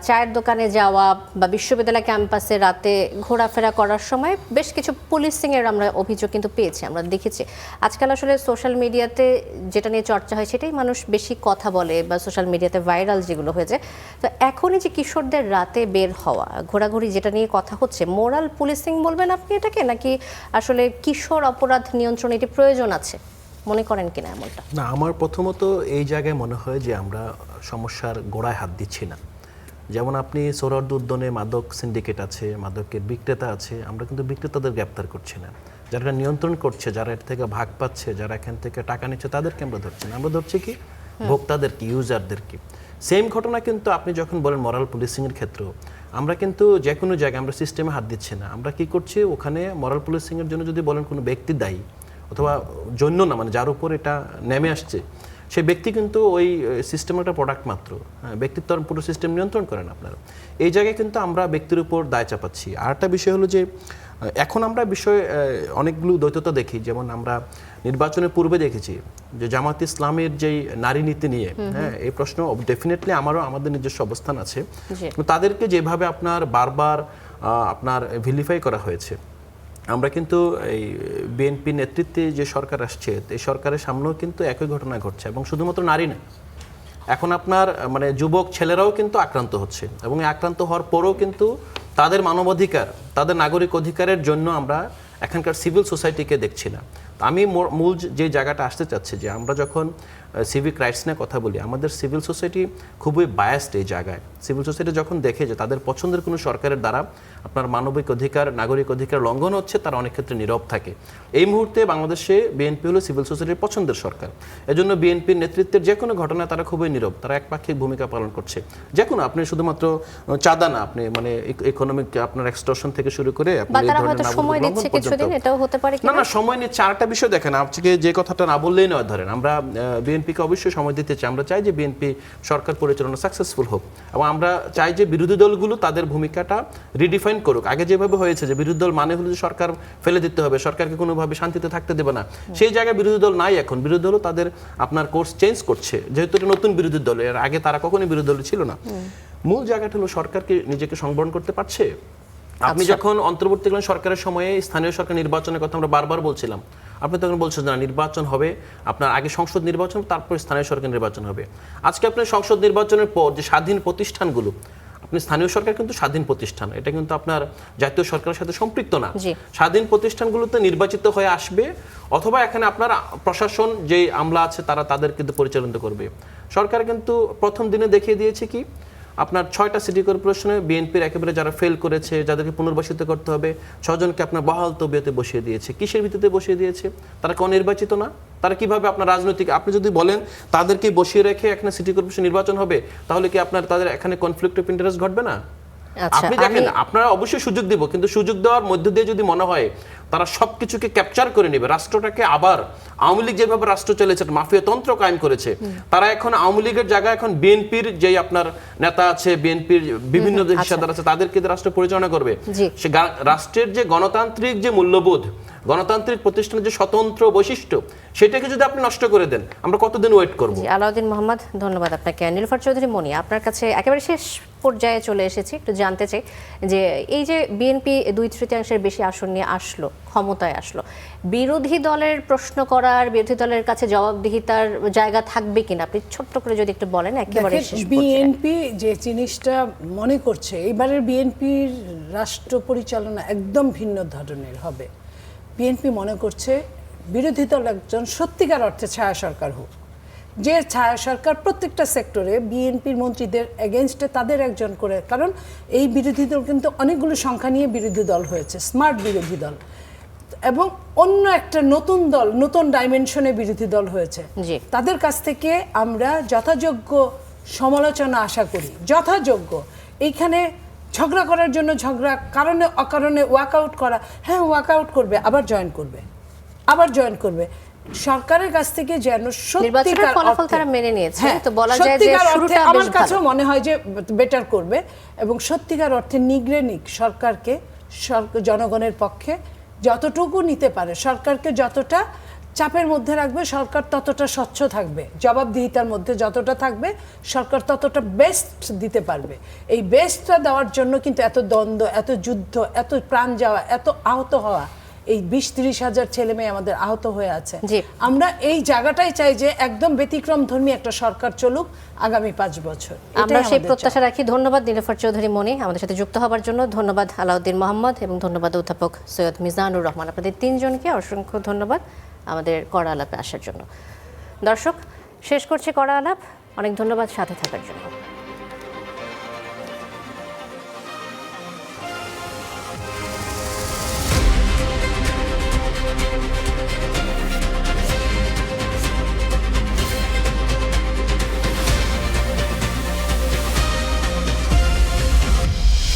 চায়ের দোকানে যাওয়া বা বিশ্ববিদ্যালয় ক্যাম্পাসে রাতে ঘোরাফেরা করার সময় বেশ কিছু পুলিশিং এর আমরা অভিযোগ কিন্তু পেয়েছি, আমরা দেখেছি। আজকাল আসলে সোশ্যাল মিডিয়াতে যেটা নিয়ে চর্চা হয় সেটাই মানুষ বেশি কথা বলে, বা সোশ্যাল মিডিয়াতে ভাইরাল যেগুলো হয়েছে। তো এখনই যে কিশোরদের রাতে বের হওয়া, ঘোরাঘুরি, যেটা নিয়ে কথা হচ্ছে, মোরাল পুলিশিং বলবেন আপনি এটাকে, নাকি আসলে কিশোর অপরাধ নিয়ন্ত্রণ এটি প্রয়োজন আছে মনে করেন কিনা এমনটা? না, আমার প্রথমত এই জায়গায় মনে হয় যে আমরা সমস্যার গোড়ায় হাত দিচ্ছি না। যেমন আপনি সোহরাওয়ার্দী উদ্যানে মাদক সিন্ডিকেট আছে, মাদকের বিক্রেতা আছে, আমরা কিন্তু বিক্রেতাদের গ্রেপ্তার করছি না। যারা নিয়ন্ত্রণ করছে, যারা এর থেকে ভাগ পাচ্ছে, যারা এখান থেকে টাকা নিচ্ছে, তাদেরকে আমরা ধরছি না। আমরা ধরছি কি ভোক্তাদেরকে, ইউজারদেরকে। সেম ঘটনা কিন্তু আপনি যখন বলেন মরাল পুলিশিংয়ের ক্ষেত্রেও আমরা কিন্তু যে কোনো জায়গায় আমরা সিস্টেমে হাত দিচ্ছি না। আমরা কি করছি, ওখানে মরাল পুলিশিংয়ের জন্য যদি বলেন কোনো ব্যক্তি দায়ী অথবা জন্য না, মানে যার উপর এটা নেমে আসছে, সেই ব্যক্তি কিন্তু ওই সিস্টেমের একটা প্রোডাক্ট মাত্র। হ্যাঁ, ব্যক্তিত্ব পুরো সিস্টেম নিয়ন্ত্রণ করেন আপনারা। এই জায়গায় কিন্তু আমরা ব্যক্তির উপর দায় চাপাচ্ছি। আর একটা বিষয় হলো যে এখন আমরা বিষয়ে অনেকগুলো দ্বৈততা দেখি। যেমন আমরা নির্বাচনের পূর্বে দেখেছি যে জামাত ইসলামের যেই নারী নীতি নিয়ে, হ্যাঁ, এই প্রশ্ন ডেফিনেটলি আমাদের নিজস্ব অবস্থান আছে। তাদেরকে যেভাবে আপনার বারবার আপনার ভিলিফাই করা হয়েছে, আমরা কিন্তু এই বিএনপি নেতৃত্বে যে সরকার আসছে, এই সরকারের সামনেও কিন্তু একই ঘটনা ঘটছে। এবং শুধুমাত্র নারী না, এখন আপনার মানে যুবক ছেলেরাও কিন্তু আক্রান্ত হচ্ছে। এবং আক্রান্ত হওয়ার পরেও কিন্তু তাদের মানবাধিকার, তাদের নাগরিক অধিকারের জন্য আমরা এখানকার সিভিল সোসাইটিকে দেখছি না। আমি মূল যে জায়গাটা আসতে চাচ্ছি যে আমরা যখন সিভিক রাইটস নিয়ে কথা বলি, আমাদের সিভিল সোসাইটি খুবই বায়াসড এই জায়গায়। সিভিল সোসাইটি যখন দেখে যে তাদের পছন্দের কোনো সরকারের দ্বারা আপনার মানবিক অধিকার, নাগরিক অধিকার লঙ্ঘন হচ্ছে, তারা অনেক ক্ষেত্রে নীরব থাকে। এই মুহূর্তে বাংলাদেশে বিএনপি হলো সিভিল সোসাইটির পছন্দের সরকার। এজন্য বিএনপির নেতৃত্বের যে কোনো ঘটনায় তারা খুবই নীরব, তারা একপাক্ষিক ভূমিকা পালন করছে। যে কোনো, আপনি শুধুমাত্র চাঁদা না, আপনি মানে ইকোনমিক আপনার এক্সটর্শন থেকে শুরু করে বা তারা হয়তো সময় দিচ্ছে কিছুদিন, এটাও হতে পারে কি? না, সময় নিয়ে চারটা বিষয় দেখেন। আজকে যে কথাটা না বললেই নয়, ধরেন আমরা বিএনপিকে অবশ্যই সময় দিতে চাই। আমরা চাই যে বিএনপি সরকার পরিচালনা সাকসেসফুল হোক, এবং আমরা চাই যে বিরোধী দলগুলো তাদের ভূমিকাটা রিডিফাইন করুক। আগে যেভাবে হয়েছে যে বিরোধী দল মানে হলো যে সরকার ফেলে দিতে হবে, সরকারকে কোনোভাবে শান্তিতে থাকতে দেবে না, সেই জায়গায় বিরোধী দল নাই এখন। বিরোধী দলও তাদের আপনার কোর্স চেঞ্জ করছে, যেহেতু এটা নতুন বিরোধী দল, এর আগে তারা কখনোই বিরোধী দল ছিল না। মূল জায়গাটা হলো সরকারকে নিজেকে সংবরণ করতে পারছে, আপনি যখন অন্তর্বর্তীকালীন সরকারের সময়ে স্থানীয় সরকার নির্বাচনের কথা আমরা বারবার বলছিলাম, আপনি তখন বলছেন না নির্বাচন হবে, আপনার আগে সংসদ নির্বাচন, তারপর স্থানীয় সরকার নির্বাচন হবে। আজকে আপনার সংসদ নির্বাচনের পর যে স্বাধীন প্রতিষ্ঠানগুলো, আপনি স্থানীয় সরকার কিন্তু স্বাধীন প্রতিষ্ঠান, এটা কিন্তু আপনার জাতীয় সরকারের সাথে সম্পৃক্ত না। স্বাধীন প্রতিষ্ঠানগুলোতে নির্বাচিত হয়ে আসবে, অথবা এখানে আপনার প্রশাসন যে আমলা আছে তারা তাদের কিন্তু পরিচালনা করবে। সরকার কিন্তু প্রথম দিনে দেখিয়ে দিয়েছে কি, আপনার 6টা সিটি কর্পোরেশনে বিএনপির একেবারে যারা ফেল করেছে, যাদেরকে পুনর্বাসিত করতে হবে, 6 জনকে আপনার বহাল তবিয়তে বসিয়ে দিয়েছে। কিসের ভিত্তিতে বসিয়ে দিয়েছে? তারা কোন নির্বাচিত না? তারা কিভাবে আপনার রাজনৈতিক, আপনি যদি বলেন তাদেরকে বসিয়ে রেখে এখানে সিটি কর্পোরেশন নির্বাচন হবে, তাহলে কি আপনার তাদের এখানে কনফ্লিক্ট অফ ইন্টারেস্ট ঘটবে না? আপনি দেখেন, আপনারা অবশ্যই সুযোগ দিব, কিন্তু সুযোগ দেওয়ার মধ্য দিয়ে যদি মনে হয় তারা সবকিছুকে ক্যাপচার করে নেবে, রাষ্ট্রটাকে আবার আওয়ামী লীগ যেভাবে রাষ্ট্র চলেছে, মাফিয়া তন্ত্র কায়েম করেছে, তারা এখন আওয়ামী লীগের জায়গায় এখন বিএনপির যে আপনার নেতা আছে, বিএনপির বিভিন্ন যে হিসাদার আছে, তাদেরকে রাষ্ট্র পরিচালনা করবে। সে রাষ্ট্রের যে গণতান্ত্রিক যে মূল্যবোধ, গণতান্ত্রিক প্রতিষ্ঠানের যে স্বতন্ত্র বৈশিষ্ট্য, সেটাকে যদি আপনি নষ্ট করে দেন, আমরা কতদিন ওয়েট করব? আলাউদ্দিন মোহাম্মদ, ধন্যবাদ আপনাকে। নীলুফার চৌধুরী মনি, আপনার কাছে একেবারে শেষ পর্যায়ে চলে এসেছি, একটু জানতে চাই যে এই যে বিএনপি 2/3 বেশি আসন নিয়ে আসলো, ক্ষমতায় আসলো, বিরোধী দলের প্রশ্ন করার, বিরোধী দলের কাছে জবাবদিহিতার জায়গা থাকবে কিনা, আপনি ছোট্ট করে যদি একটু বলেন একেবারে শেষ পর্যায়ে। বিএনপি যে জিনিসটা মনে করছে, এবারের বিএনপির রাষ্ট্র পরিচালনা একদম ভিন্ন ধরনের হবে। বিএনপি মনে করছে বিরোধী দল একজন সত্যিকার অর্থে ছায়া সরকার হোক, যে ছায়া সরকার প্রত্যেকটা সেক্টরে বিএনপির মন্ত্রীদের এগেনস্টে তাদের একজন করে, কারণ এই বিরোধী দল কিন্তু অনেকগুলো সংখ্যা নিয়ে বিরোধী দল হয়েছে, স্মার্ট বিরোধী দল, এবং অন্য একটা নতুন দল, নতুন ডাইমেনশনে বিরোধী দল হয়েছে। তাদের কাছ থেকে আমরা যথাযোগ্য সমালোচনা আশা করি, যথাযোগ্য। এইখানে ঝগড়া করার জন্য ঝগড়া, কারণে অকারণে ওয়াকআউট করা, হ্যাঁ ওয়াকআউট করবে, আবার জয়েন করবে, আবার জয়েন করবে। সরকারের কাছ থেকে যেন নির্বাচনের ফলাফল তারা মেনে নিয়েছে, তো বলা যায় যে শুরুটা বেশ ভালো। আমার কাছেও মনে হয় যে বেটার করবে, এবং সত্যিকার অর্থে নিগ্রেনিক সরকারকে, জনগণের পক্ষে যতটুকু নিতে পারে, সরকারকে যতটা চাপের মধ্যে রাখবে, সরকার ততটা স্বচ্ছ থাকবে, জবাবদিহিতার মধ্যে যতটা থাকবে, সরকার ততটা বেস্ট দিতে পারবে। এই বেস্টটা দেওয়ার জন্য কিন্তু এত দ্বন্দ্ব, এত যুদ্ধ, এত প্রাণ যাওয়া, এত আহত হওয়া, এই 20-30 হাজার ছেলে মেয়ে আমাদের আহত হয়ে আছে। আমরা এই জায়গাটাই চাই যে একদম ব্যতিক্রম ধর্মী একটা সরকার চলুক আগামী 5 বছর, আমরা সেই প্রত্যাশা রাখি। ধন্যবাদ নীলুফার চৌধুরী মনি আমাদের সাথে যুক্ত হবার জন্য, ধন্যবাদ আলাউদ্দিন মোহাম্মদ, এবং ধন্যবাদ অধ্যাপক সৈয়দ মিজানুর রহমান। আপনাদের 3 জনকে অসংখ্য ধন্যবাদ আমাদের কড়া আলাপে আসার জন্য। দর্শক, শেষ করছি কড়া আলাপ। অনেক ধন্যবাদ সাথে থাকার জন্য।